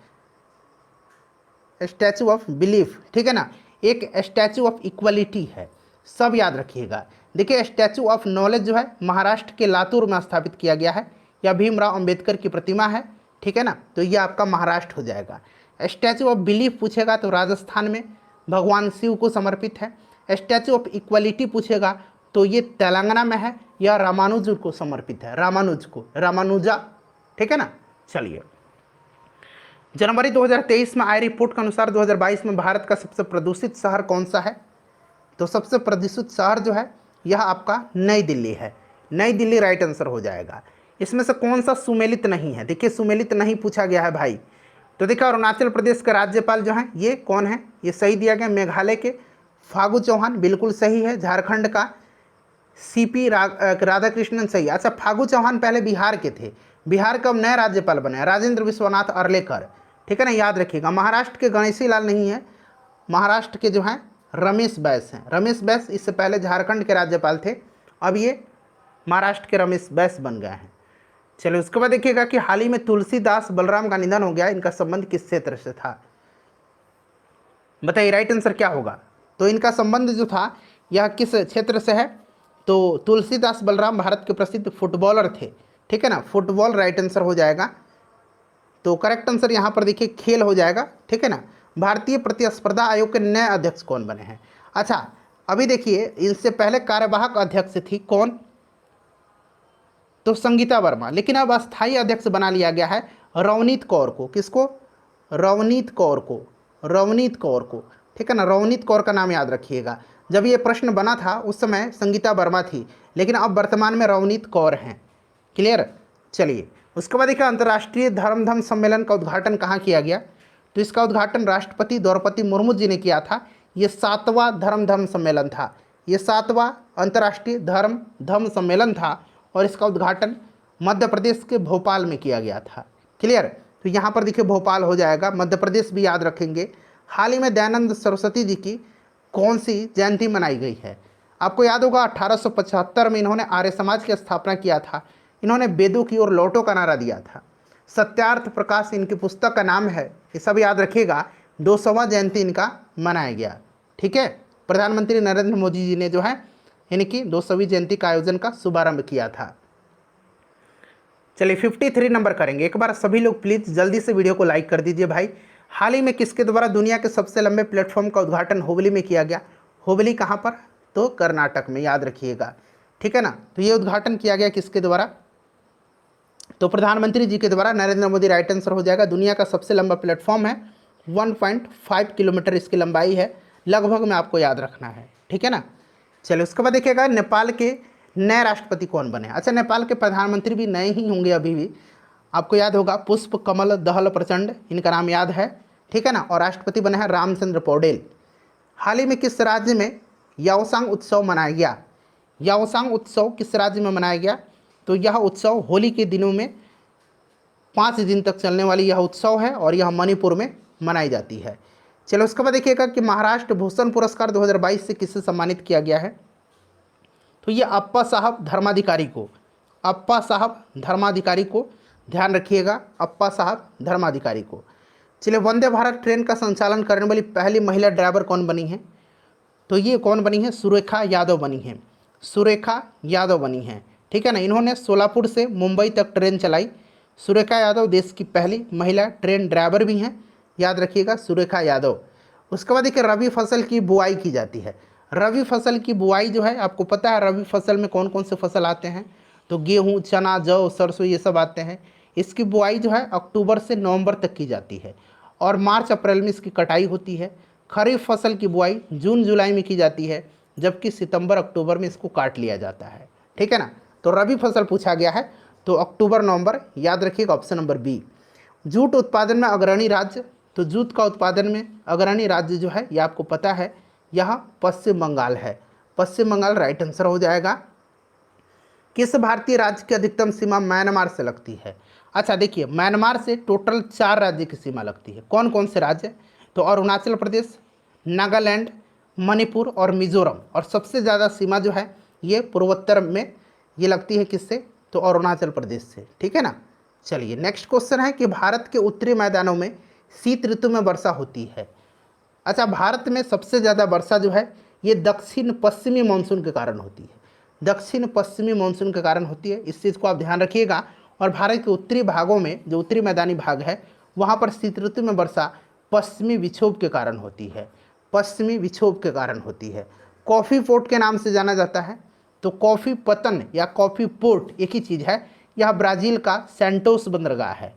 स्टैचू ऑफ बिलीफ। ठीक है ना, एक स्टैचू ऑफ इक्वलिटी है। सब याद रखिएगा। देखिए स्टैचू ऑफ नॉलेज जो है महाराष्ट्र के लातूर में स्थापित किया गया है, या भीमराव अंबेडकर की प्रतिमा है, ठीक है ना, तो ये आपका महाराष्ट्र हो जाएगा। स्टैचू ऑफ बिलीफ पूछेगा तो राजस्थान में भगवान शिव को समर्पित है। स्टैचू ऑफ इक्वलिटी पूछेगा तो ये तेलंगाना में है, या रामानुज को समर्पित है, रामानुज को, रामानुजा, ठीक है ना। चलिए, जनवरी 2023 में आए रिपोर्ट के अनुसार 2022 में भारत का सबसे प्रदूषित शहर कौन सा है? तो सबसे प्रदूषित शहर जो है यह आपका नई दिल्ली है। नई दिल्ली राइट आंसर हो जाएगा। इसमें से कौन सा सुमेलित नहीं है? देखिए सुमेलित नहीं पूछा गया है भाई। तो देखिए अरुणाचल प्रदेश के राज्यपाल जो हैं ये कौन है? ये सही दिया गया, मेघालय के फागू चौहान, बिल्कुल सही है। झारखंड का सीपी राधाकृष्णन, सही। अच्छा, फागू चौहान पहले बिहार के थे, बिहार का अब नए राज्यपाल बने हैं राजेंद्र विश्वनाथ अर्लेकर, ठीक है ना, याद रखिएगा। महाराष्ट्र के गणेशी लाल नहीं है, महाराष्ट्र के जो हैं रमेश बैस हैं। रमेश बैस इससे पहले झारखंड के राज्यपाल थे, अब ये महाराष्ट्र के रमेश बैस बन गए हैं। चलिए उसके बाद देखिएगा कि हाल ही में तुलसीदास बलराम का निधन हो गया, इनका संबंध किस क्षेत्र से था? बताइए राइट आंसर क्या होगा? तो इनका संबंध जो था यह किस क्षेत्र से है? तो तुलसीदास बलराम भारत के प्रसिद्ध फुटबॉलर थे, ठीक है ना, फुटबॉल राइट आंसर हो जाएगा। तो करेक्ट आंसर यहाँ पर देखिए खेल हो जाएगा, ठीक है ना। भारतीय प्रतिस्पर्धा आयोग के नए अध्यक्ष कौन बने हैं? अच्छा, अभी देखिए इनसे पहले कार्यवाहक अध्यक्ष थी कौन? तो संगीता वर्मा, लेकिन अब अस्थायी अध्यक्ष बना लिया गया है रवनीत कौर को। किसको? रवनीत कौर को, रवनीत कौर को, ठीक है ना। रवनीत कौर का नाम याद रखिएगा। जब ये प्रश्न बना था उस समय संगीता वर्मा थी, लेकिन अब वर्तमान में रवनीत कौर हैं। क्लियर? चलिए उसके बाद देखिए अंतर्राष्ट्रीय धर्म सम्मेलन का उद्घाटन कहाँ किया गया? तो इसका उद्घाटन राष्ट्रपति द्रौपदी मुर्मू जी ने किया था। ये 7वां धर्म सम्मेलन था, ये 7वां अंतर्राष्ट्रीय धर्म सम्मेलन था, और इसका उद्घाटन मध्य प्रदेश के भोपाल में किया गया था। क्लियर? तो यहाँ पर देखिए भोपाल हो जाएगा, मध्य प्रदेश भी याद रखेंगे। हाल ही में दयानंद सरस्वती जी की कौन सी जयंती मनाई गई है? आपको याद होगा 1875 में इन्होंने आर्य समाज की स्थापना किया था। इन्होंने वेदों की ओर लौटो का नारा दिया था। सत्यार्थ प्रकाश इनकी पुस्तक का नाम है, ये सब याद रखिएगा। 200वां जयंती इनका मनाया गया, ठीक है। प्रधानमंत्री नरेंद्र मोदी जी ने जो है इनकी 200वीं जयंती का आयोजन का शुभारंभ किया था। चलिए 53 नंबर करेंगे। एक बार सभी लोग प्लीज़ जल्दी से वीडियो को लाइक कर दीजिए भाई। हाल ही में किसके द्वारा दुनिया के सबसे लंबे प्लेटफॉर्म का उद्घाटन हुबली में किया गया? हुबली कहाँ पर? तो कर्नाटक में, याद रखिएगा, ठीक है ना। तो ये उद्घाटन किया गया किसके द्वारा? तो प्रधानमंत्री जी के द्वारा, नरेंद्र मोदी राइट आंसर हो जाएगा। दुनिया का सबसे लंबा प्लेटफॉर्म है, 1.5 किलोमीटर इसकी लंबाई है, लगभग में आपको याद रखना है, ठीक है ना। चलिए उसके बाद देखिएगा नेपाल के नए राष्ट्रपति कौन बने? अच्छा, नेपाल के प्रधानमंत्री भी नए ही होंगे अभी भी। आपको याद होगा पुष्प कमल दहल प्रचंड, इनका नाम याद है, ठीक है ना। और राष्ट्रपति बने हैं रामचंद्र पौडेल। हाल ही में किस राज्य में याओसांग उत्सव मनाया गया? याओसांग उत्सव किस राज्य में मनाया गया? तो यह उत्सव होली के दिनों में 5 दिन तक चलने वाली यह उत्सव है, और यह मणिपुर में मनाई जाती है। चलो उसके बाद देखिएगा कि महाराष्ट्र भूषण पुरस्कार 2022 से किससे सम्मानित किया गया है? तो ये अप्पा साहब धर्माधिकारी को, अप्पा साहब धर्माधिकारी को, ध्यान रखिएगा, अप्पा साहब धर्माधिकारी को। चलिए वंदे भारत ट्रेन का संचालन करने वाली पहली महिला ड्राइवर कौन बनी है? तो ये कौन बनी है? सुरेखा यादव बनी है, सुरेखा यादव बनी है, ठीक है ना। इन्होंने सोलापुर से मुंबई तक ट्रेन चलाई। सुरेखा यादव देश की पहली महिला ट्रेन ड्राइवर भी हैं, याद रखिएगा, सुरेखा यादव। उसके बाद देखिए रबी फसल की बुआई की जाती है। रबी फसल की बुआई जो है आपको पता है रबी फसल में कौन कौन से फसल आते हैं? तो गेहूँ, चना, जौ, सरसों, ये सब आते हैं। इसकी बुआई जो है अक्टूबर से नवंबर तक की जाती है, और मार्च अप्रैल में इसकी कटाई होती है। खरीफ फसल की बुआई जून जुलाई में की जाती है, जबकि सितंबर अक्टूबर में इसको काट लिया जाता है, ठीक है ना। तो रबी फसल पूछा गया है, तो अक्टूबर नवंबर, याद रखिएगा, ऑप्शन नंबर बी। जूट उत्पादन में अग्रणी राज्य? तो जूट का उत्पादन में अग्रणी राज्य जो है ये आपको पता है, यह पश्चिम बंगाल है। पश्चिम बंगाल राइट आंसर हो जाएगा। किस भारतीय राज्य की अधिकतम सीमा म्यांमार से लगती है? अच्छा देखिए, म्यांमार से टोटल 4 राज्य की सीमा लगती है। कौन कौन से राज्य? तो अरुणाचल प्रदेश, नागालैंड, मणिपुर और मिजोरम। और सबसे ज़्यादा सीमा जो है ये पूर्वोत्तर में ये लगती है किससे? तो अरुणाचल प्रदेश से, ठीक है ना। चलिए नेक्स्ट क्वेश्चन है कि भारत के उत्तरी मैदानों में शीत ऋतु में वर्षा होती है। अच्छा, भारत में सबसे ज़्यादा वर्षा जो है ये दक्षिण पश्चिमी मानसून के कारण होती है, दक्षिण पश्चिमी मानसून के कारण होती है। इस चीज़ को आप ध्यान रखिएगा। और भारत के उत्तरी भागों में, जो उत्तरी मैदानी भाग है, वहाँ पर शीत ऋतु में वर्षा पश्चिमी विक्षोभ के कारण होती है, पश्चिमी विक्षोभ के कारण होती है। कॉफ़ी पोर्ट के नाम से जाना जाता है। तो कॉफ़ी पतन या कॉफ़ी पोर्ट एक ही चीज़ है। यह ब्राज़ील का सैंटोस बंदरगाह है,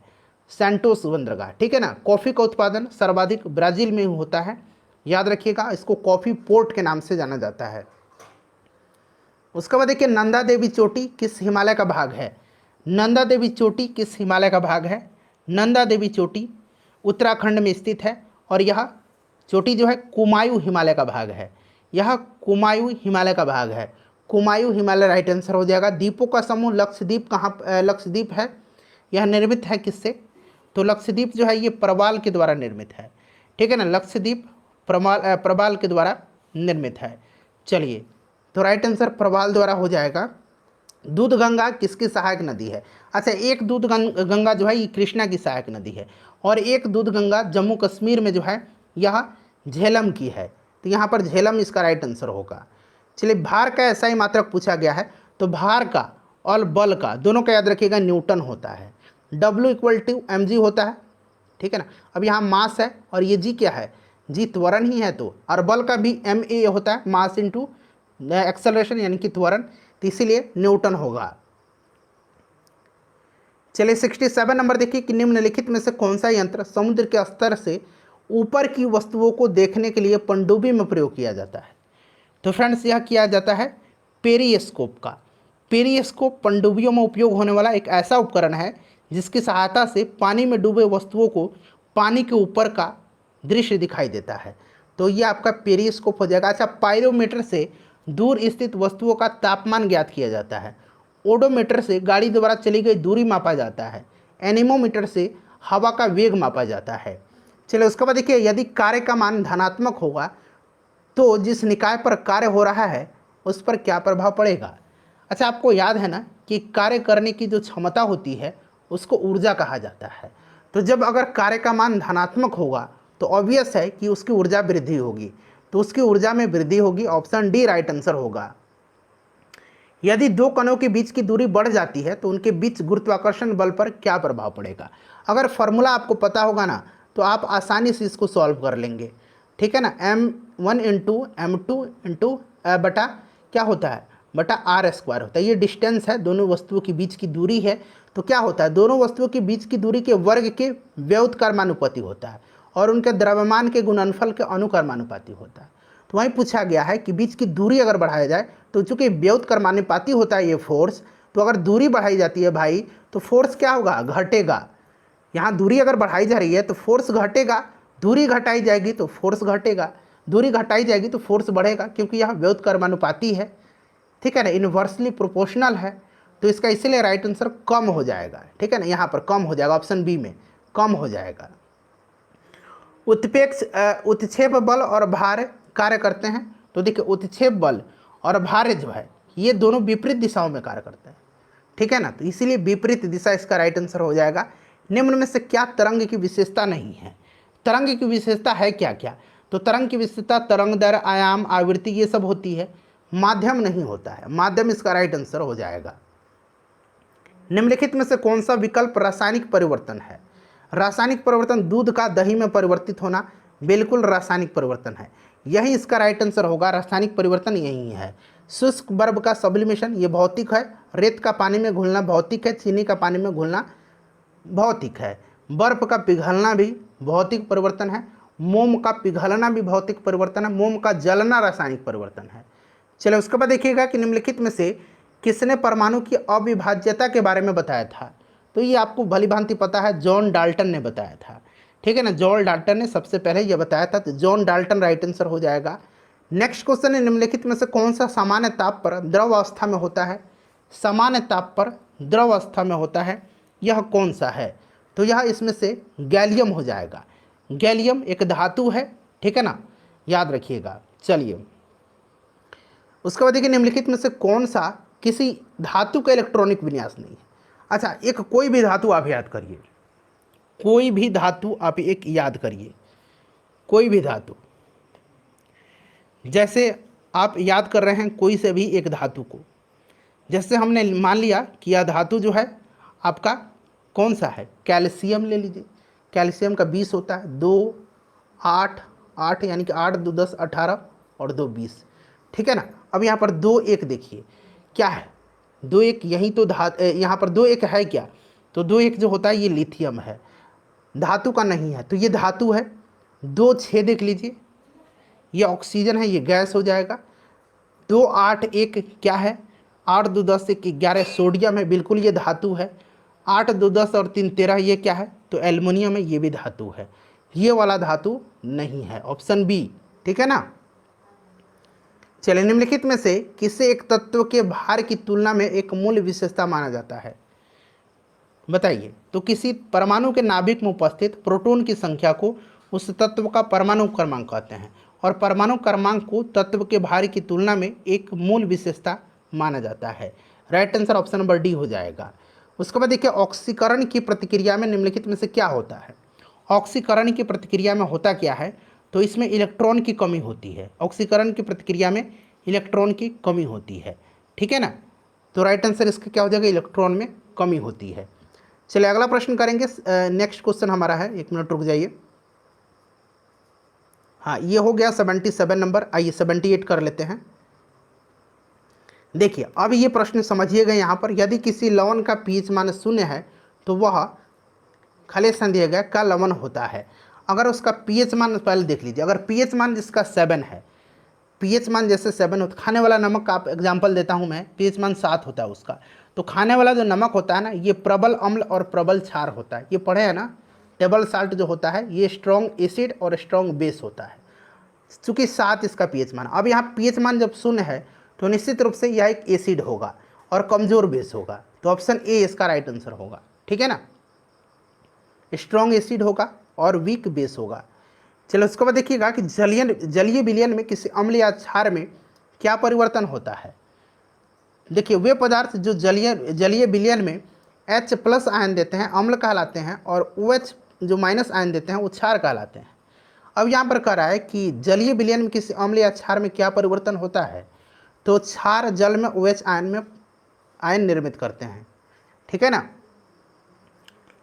सैंटोस बंदरगाह, ठीक है ना। कॉफ़ी का उत्पादन सर्वाधिक ब्राज़ील में होता है, याद रखिएगा। इसको कॉफ़ी पोर्ट के नाम से जाना जाता है। उसके बाद देखिए, नंदा देवी चोटी किस हिमालय का भाग है? नंदा देवी चोटी किस हिमालय का भाग है? नंदा देवी चोटी उत्तराखंड में स्थित है और यह चोटी जो है कुमायूं हिमालय का भाग है। यह कुमायूं हिमालय का भाग है। कुमायूं हिमालय राइट आंसर हो जाएगा। द्वीपों का समूह लक्षद्वीप कहाँ, लक्षद्वीप है, यह निर्मित है किससे? तो लक्षद्वीप जो है ये प्रवाल के द्वारा निर्मित है, ठीक है ना। लक्षद्वीप प्रवाल के द्वारा निर्मित है। चलिए, तो राइट आंसर प्रवाल द्वारा हो जाएगा। दूध गंगा किसकी सहायक नदी है? अच्छा, एक दूध गंगा जो है ये कृष्णा की सहायक नदी है और एक दूध गंगा जम्मू कश्मीर में जो है यह झेलम की है। तो यहाँ पर झेलम इसका राइट आंसर होगा। चलिए, भार का ऐसा ही मात्रक पूछा गया है। तो भार का और बल का दोनों का याद रखिएगा न्यूटन होता है। W = mg होता है, ठीक है ना। अब यहाँ मास है और ये जी क्या है? जी त्वरण ही है। तो और बल का भी ma होता है, मास इंटू एक्सेलरेशन यानी कि त्वरण, तो इसीलिए न्यूटन होगा। चलिए 67 नंबर देखिए कि निम्नलिखित में से कौन सा यंत्र समुद्र के स्तर से ऊपर की वस्तुओं को देखने के लिए पनडुब्बी में प्रयोग किया जाता है? तो फ्रेंड्स, यह किया जाता है पेरिस्कोप का। पेरिस्कोप पनडुब्बियों में उपयोग होने वाला एक ऐसा उपकरण है जिसकी सहायता से पानी में डूबे वस्तुओं को पानी के ऊपर का दृश्य दिखाई देता है। तो ये आपका पेरिस्कोप हो जाएगा। अच्छा, पायरोमीटर से दूर स्थित वस्तुओं का तापमान ज्ञात किया जाता है। ओडोमीटर से गाड़ी द्वारा चली गई दूरी मापा जाता है। एनीमोमीटर से हवा का वेग मापा जाता है। चलिए, उसके बाद देखिए, यदि कार्य का मान धनात्मक होगा तो जिस निकाय पर कार्य हो रहा है उस पर क्या प्रभाव पड़ेगा? अच्छा, आपको याद है ना कि कार्य करने की जो क्षमता होती है उसको ऊर्जा कहा जाता है। तो जब अगर कार्य का मान धनात्मक होगा तो ऑब्वियस है कि उसकी ऊर्जा वृद्धि होगी, तो उसकी ऊर्जा में वृद्धि होगी। ऑप्शन डी राइट आंसर होगा। यदि दो कणों के बीच की दूरी बढ़ जाती है तो उनके बीच गुरुत्वाकर्षण बल पर क्या प्रभाव पड़ेगा? अगर फॉर्मूला आपको पता होगा ना तो आप आसानी से इसको सॉल्व कर लेंगे, ठीक है ना। m1 × m2 बटा क्या होता है, बटा r² होता है। ये डिस्टेंस है, दोनों वस्तुओं के बीच की दूरी है। तो क्या होता है, दोनों वस्तुओं के बीच की दूरी के वर्ग के व्युत्क्रमानुपाती होता है और उनके द्रव्यमान के गुणनफल के अनुक्रमानुपाती होता है। तो वहीं पूछा गया है कि बीच की दूरी अगर बढ़ाया जाए तो चूंकि व्युत्क्रमानुपाती होता है ये फोर्स, तो अगर दूरी बढ़ाई जाती है भाई तो फोर्स क्या होगा, घटेगा। यहाँ दूरी अगर बढ़ाई जा रही है तो फोर्स घटेगा, दूरी घटाई जाएगी तो फोर्स घटेगा, दूरी घटाई जाएगी तो फोर्स बढ़ेगा, क्योंकि यह व्युत्क्रमानुपाती है, ठीक है ना, इन्वर्सली प्रोपोर्शनल है। तो इसका इसीलिए राइट आंसर कम हो जाएगा, ठीक है ना, यहाँ पर कम हो जाएगा, ऑप्शन बी में कम हो जाएगा। उत्क्षेप बल और भार कार्य करते हैं। तो देखिए, उत्क्षेप बल और भार जो है ये दोनों विपरीत दिशाओं में कार्य करते हैं, ठीक है ना। तो इसीलिए विपरीत दिशा इसका राइट आंसर हो जाएगा। निम्न में से क्या तरंग की विशेषता नहीं है? तरंग की विशेषता है क्या क्या? तो तरंग की विशेषता तरंग दर, आयाम, आवृत्ति ये सब होती है, माध्यम नहीं होता है। माध्यम इसका राइट आंसर हो जाएगा। निम्नलिखित में से कौन सा विकल्प रासायनिक परिवर्तन है? रासायनिक परिवर्तन, दूध का दही में परिवर्तित होना, बिल्कुल रासायनिक परिवर्तन है, यही इसका राइट आंसर होगा। रासायनिक परिवर्तन यही है। शुष्क बर्फ का सब्लिमेशन ये भौतिक है, रेत का पानी में घुलना भौतिक है, चीनी का पानी में घुलना भौतिक है, बर्फ का पिघलना भी भौतिक परिवर्तन है, मोम का पिघलना भी भौतिक परिवर्तन है, मोम का जलना रासायनिक परिवर्तन है। चलिए, उसके बाद देखिएगा कि निम्नलिखित में से किसने परमाणु की अविभाज्यता के बारे में बताया था? तो ये आपको भली भांति पता है, जॉन डाल्टन ने बताया था, ठीक है ना। जॉन डाल्टन ने सबसे पहले यह बताया था, तो जॉन डाल्टन राइट आंसर हो जाएगा। नेक्स्ट क्वेश्चन है, निम्नलिखित में से कौन सा सामान्य ताप पर द्रव अवस्था में होता है? सामान्य ताप पर द्रव अवस्था में होता है, यह कौन सा है? तो यह इसमें से गैलियम हो जाएगा। गैलियम एक धातु है, ठीक है ना, याद रखिएगा। चलिए, उसके बाद देखिए, निम्नलिखित में से कौन सा किसी धातु का इलेक्ट्रॉनिक विन्यास नहीं है? अच्छा, एक कोई भी धातु आप याद करिए, कोई भी धातु आप एक याद करिए, कोई भी धातु, जैसे आप याद कर रहे हैं कोई से भी एक धातु को, जैसे हमने मान लिया कि यह धातु जो है आपका कौन सा है, कैल्शियम ले लीजिए। कैल्शियम का 20 होता है, 2 8 8 यानी कि 8 2 10 18 और 2 20, ठीक है ना। अब यहाँ पर 2 1 देखिए क्या है, 2 1 यही तो यहाँ पर 2 1 है क्या, तो 2 1 जो होता है ये लिथियम है, धातु का नहीं है, तो ये धातु है। 2 6 देख लीजिए, ये ऑक्सीजन है, ये गैस हो जाएगा। 2 8 1 क्या है, 8 2 10 1 11 सोडियम है, बिल्कुल ये धातु है। 8 2 10 और 3 13 ये क्या है, तो एल्युमिनियम है, ये भी धातु है। ये वाला धातु नहीं है, ऑप्शन बी, ठीक है ना। चलिए, निम्नलिखित में से किसे एक तत्व के भार की तुलना में एक मूल विशेषता माना जाता है, बताइए। तो किसी परमाणु के नाभिक में उपस्थित प्रोटॉन की संख्या को उस तत्व का परमाणु क्रमांक कहते हैं, और परमाणु क्रमांक को तत्व के भार की तुलना में एक मूल विशेषता माना जाता है। Right answer option number D हो जाएगा। उसके बाद देखिए, ऑक्सीकरण की प्रतिक्रिया में निम्नलिखित में से क्या होता है। ऑक्सीकरण की प्रतिक्रिया में होता क्या है, तो इसमें इलेक्ट्रॉन की कमी होती है। ऑक्सीकरण की प्रतिक्रिया में इलेक्ट्रॉन की कमी होती है, ठीक है ना। तो राइट आंसर इसका क्या हो जाएगा, इलेक्ट्रॉन में कमी होती है। चलिए अगला प्रश्न करेंगे। नेक्स्ट क्वेश्चन हमारा है, 1 मिनट रुक जाइए। हाँ, ये हो गया 77 नंबर। आइए 78 कर लेते हैं। देखिए अब ये प्रश्न समझिएगा। यहाँ पर यदि किसी लवण का पीएच मान 0 है तो वह खले संदेह का लवण होता है। अगर उसका पीएच मान पहले देख लीजिए, अगर पीएच मान जिसका 7 है, पीएच मान जैसे 7 होता, खाने वाला नमक का आप एग्जाम्पल देता हूँ मैं, पीएच मान 7 होता है उसका, तो खाने वाला जो नमक होता है ना, ये प्रबल अम्ल और प्रबल क्षार होता है। ये पढ़े हैं ना, टेबल साल्ट जो होता है ये स्ट्रॉन्ग एसिड और स्ट्रॉन्ग बेस होता है। चूँकि 7 इसका पीएच मान, अब यहाँ पीएच मान जब 0 है तो निश्चित रूप से यह एक एसिड होगा और कमज़ोर बेस होगा, तो ऑप्शन ए इसका राइट आंसर होगा, ठीक है ना। स्ट्रॉन्ग एसिड होगा और वीक बेस होगा। चलो उसके बाद देखिएगा कि जलीय विलयन में किसी अम्ल या क्षार में क्या परिवर्तन होता है। देखिए वे पदार्थ जो जलीय विलयन में H+ आयन देते हैं अम्ल कहलाते हैं, और OH जो माइनस आयन देते हैं वो क्षार कहलाते हैं। अब यहाँ पर कह रहा है कि जलीय विलयन में किसी अम्ल या क्षार में क्या परिवर्तन होता है, तो क्षार जल में OH आयन निर्मित करते हैं, ठीक है ना।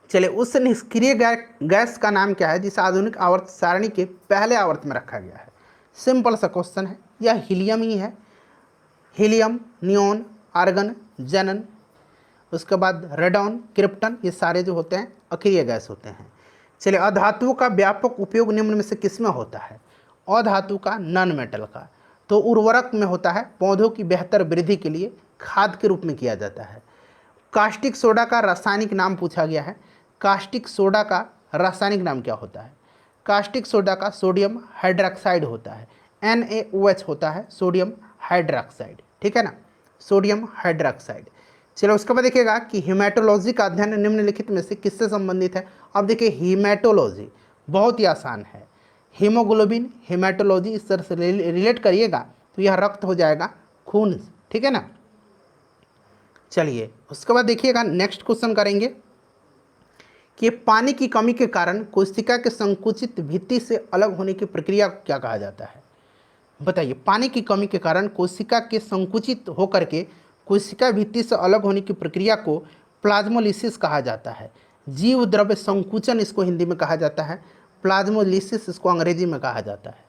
चलिए, उस निष्क्रिय गैस का नाम क्या है जिसे आधुनिक आवर्त सारणी के पहले आवर्त में रखा गया है। सिंपल सा क्वेश्चन है, यह हीलियम ही है। हीलियम, नियॉन, आर्गन, जेनन, उसके बाद रेडॉन, क्रिप्टन, ये सारे जो होते हैं अक्रिय गैस होते हैं। चलिए, अधातुओं का व्यापक उपयोग निम्न में से किसमें होता है। अधातु का, नॉन मेटल का, तो उर्वरक में होता है, पौधों की बेहतर वृद्धि के लिए खाद के रूप में किया जाता है। कास्टिक सोडा का रासायनिक नाम पूछा गया है। कास्टिक सोडा का रासायनिक नाम क्या होता है। कास्टिक सोडा का सोडियम हाइड्रोक्साइड होता है, NaOH होता है, सोडियम हाइड्रोक्साइड, ठीक है ना, सोडियम हाइड्रोक्साइड। चलो उसके बाद देखिएगा कि हीमेटोलॉजी का अध्ययन निम्नलिखित में से किससे संबंधित है। अब देखिए हीमेटोलॉजी बहुत ही आसान है, हीमोग्लोबिन, हीमेटोलॉजी इस तरह से रिलेट करिएगा तो यह रक्त हो जाएगा, खून, ठीक है ना। चलिए उसके बाद देखिएगा नेक्स्ट क्वेश्चन करेंगे कि पानी की कमी के कारण कोशिका के संकुचित भित्ति से अलग होने की प्रक्रिया को क्या कहा जाता है। बताइए, पानी की कमी के कारण कोशिका के संकुचित होकर के कोशिका भित्ति से अलग होने की प्रक्रिया को प्लाज्मोलिसिस कहा जाता है। जीव द्रव्य संकुचन इसको हिंदी में कहा जाता है, प्लाज्मोलिसिस इसको अंग्रेजी में कहा जाता है।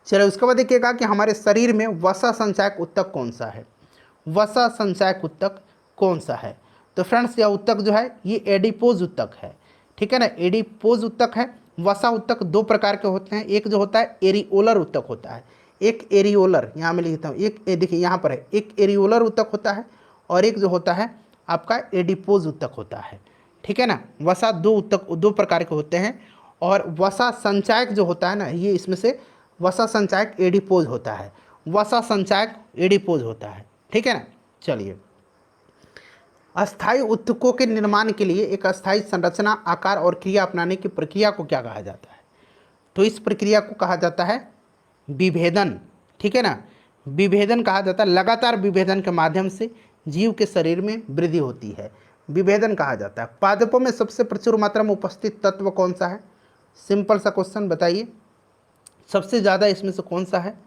चलिए उसके बाद देखिएगा कि हमारे शरीर में वसा संचायक ऊतक कौन सा है। वसा संचायक ऊतक कौन सा है, तो फ्रेंड्स यह ऊतक जो है ये एडिपोज ऊतक है, ठीक है ना, एडिपोज ऊतक है। वसा ऊतक 2 प्रकार के होते हैं, एक जो होता है एरियोलर ऊतक होता है, एक एरियोलर, यहाँ मैं लिखता हूँ, एक देखिए यहाँ पर है, एक एरियोलर ऊतक होता है और एक जो होता है आपका एडिपोज ऊतक होता है, ठीक है ना। वसा 2 प्रकार के होते हैं, और वसा संचायक जो होता है ना, ये इसमें से वसा संचायक एडिपोज होता है, वसा संचायक एडिपोज होता है, ठीक है ना। चलिए, अस्थायी ऊतकों के निर्माण के लिए एक अस्थायी संरचना, आकार और क्रिया अपनाने की प्रक्रिया को क्या कहा जाता है, तो इस प्रक्रिया को कहा जाता है विभेदन, ठीक है ना। विभेदन कहा जाता है, लगातार विभेदन के माध्यम से जीव के शरीर में वृद्धि होती है, विभेदन कहा जाता है। पादपों में सबसे प्रचुर मात्रा में उपस्थित तत्व कौन सा है। सिंपल सा क्वेश्चन, बताइए सबसे ज़्यादा इसमें से कौन सा है।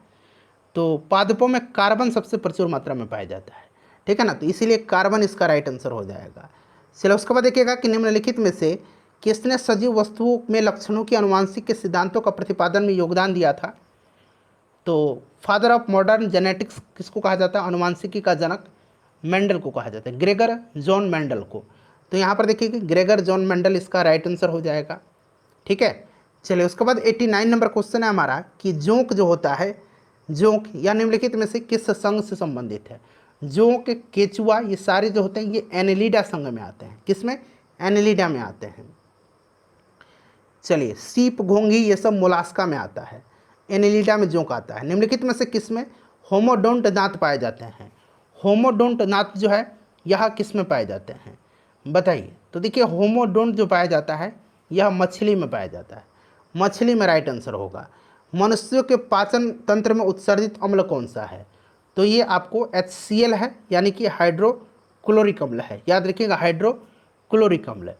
तो पादपों में कार्बन सबसे प्रचुर मात्रा में पाया जाता है, ठीक है ना, तो इसीलिए कार्बन इसका राइट आंसर हो जाएगा। चलो उसके बाद देखिएगा कि निम्नलिखित में से किसने सजीव वस्तुओं में लक्षणों की अनुवांशिक के सिद्धांतों का प्रतिपादन में योगदान दिया था। तो फादर ऑफ मॉडर्न जेनेटिक्स किसको कहा जाता है, अनुवांशिकी का जनक मेंडल को कहा जाता है, ग्रेगर जॉन मेंडल को। तो यहाँ पर देखिए कि ग्रेगर जॉन मेंडल इसका राइट आंसर हो जाएगा, ठीक है। चलिए उसके बाद 89 नंबर क्वेश्चन है हमारा कि जोंक जो होता है, जोंक या निम्नलिखित में से किस संघ से संबंधित है। जोंक, केचुआ, ये सारे जो होते हैं ये एनेलिडा संघ में आते हैं। किसमें, एनेलिडा में आते हैं। चलिए सीप, घोंघी ये सब मोलास्का में आता है, एनेलिडा में जोंक आता है। निम्नलिखित में से किसमें होमोडोंट दांत पाए जाते हैं। होमोडोंट दांत जो है यह किस में पाए जाते हैं बताइए। तो देखिए होमोडोंट जो पाया जाता है यह मछली में पाया जाता है, मछली में राइट आंसर होगा। मनुष्यों के पाचन तंत्र में उत्सर्जित अम्ल कौन सा है, तो ये आपको HCl है, यानी कि हाइड्रोक्लोरिक अम्ल है, याद रखिएगा हाइड्रोक्लोरिक अम्ल।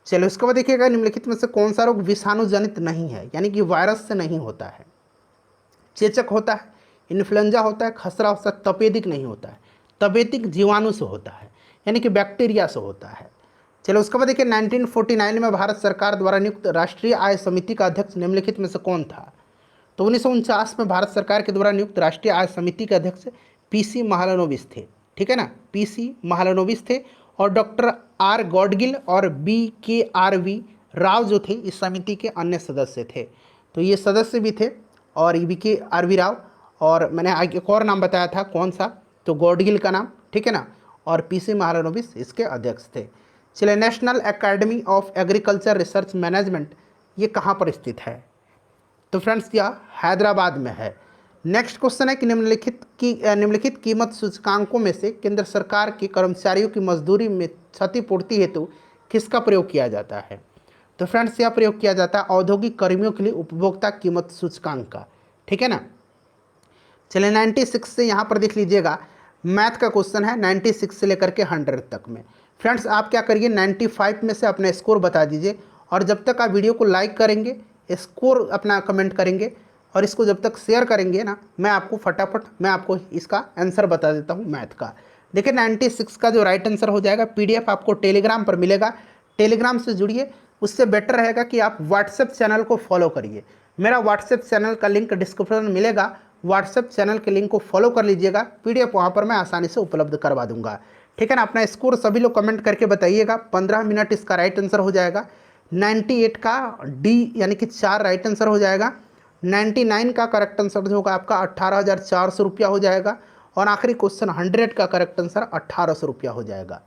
चलिए उसके बाद देखिएगा निम्नलिखित में से कौन सा रोग विषाणु जनित नहीं है, यानी कि वायरस से नहीं होता है। चेचक होता है, इन्फ्लुएंजा होता है, खसरा होता है, तपेदिक नहीं होता है। तपेदिक जीवाणु से होता है, यानी कि बैक्टीरिया से होता है। चलो उसके बाद देखिए 1949 में भारत सरकार द्वारा नियुक्त राष्ट्रीय आय समिति का अध्यक्ष निम्नलिखित में से कौन था। तो 1949 में भारत सरकार के द्वारा नियुक्त राष्ट्रीय आय समिति के अध्यक्ष PC महालनोबिस थे, ठीक है ना, PC महालनोबिस थे। और डॉक्टर R गॉडगिल और BKRV राव जो थे इस समिति के अन्य सदस्य थे। तो ये सदस्य भी थे और BKRV राव, और मैंने एक और नाम बताया था कौन सा, तो गॉडगिल का नाम, ठीक है ना, और PC महालनोबिस इसके अध्यक्ष थे। चलिए national academy of agriculture research management ये कहाँ पर स्थित है, तो फ्रेंड्स यह हैदराबाद में है। नेक्स्ट क्वेश्चन है कि निम्नलिखित कीमत सूचकांकों में से केंद्र सरकार के कर्मचारियों की मजदूरी में क्षतिपूर्ति हेतु किसका प्रयोग किया जाता है। तो फ्रेंड्स यह प्रयोग किया जाता है औद्योगिक कर्मियों के लिए उपभोक्ता कीमत सूचकांक का, ठीक है ना। चलिए 96 से यहाँ पर देख लीजिएगा, मैथ का क्वेश्चन है 96 से लेकर के 100 तक में। फ्रेंड्स आप क्या करिए 95 में से अपना स्कोर बता दीजिए, और जब तक आप वीडियो को लाइक करेंगे, स्कोर अपना कमेंट करेंगे और इसको जब तक शेयर करेंगे ना, मैं आपको फटाफट मैं आपको इसका आंसर बता देता हूँ मैथ का। देखिए 96 का जो राइट आंसर हो जाएगा। PDF आपको टेलीग्राम पर मिलेगा, टेलीग्राम से जुड़िए। उससे बेटर रहेगा कि आप व्हाट्सएप चैनल को फॉलो करिए, मेरा व्हाट्सएप चैनल का लिंक डिस्क्रिप्शन में मिलेगा, व्हाट्सएप चैनल के लिंक को फॉलो कर लीजिएगा। PDF वहाँ पर मैं आसानी से उपलब्ध करवा दूंगा, ठीक है ना। अपना स्कोर सभी लोग कमेंट करके बताइएगा। 15 मिनट इसका राइट आंसर हो जाएगा। 98 का D यानी कि 4 राइट आंसर हो जाएगा। 99 का करेक्ट आंसर जो होगा आपका 18,400 रुपया हो जाएगा। और आखिरी क्वेश्चन 100 का करेक्ट आंसर 1,800 रुपया हो जाएगा।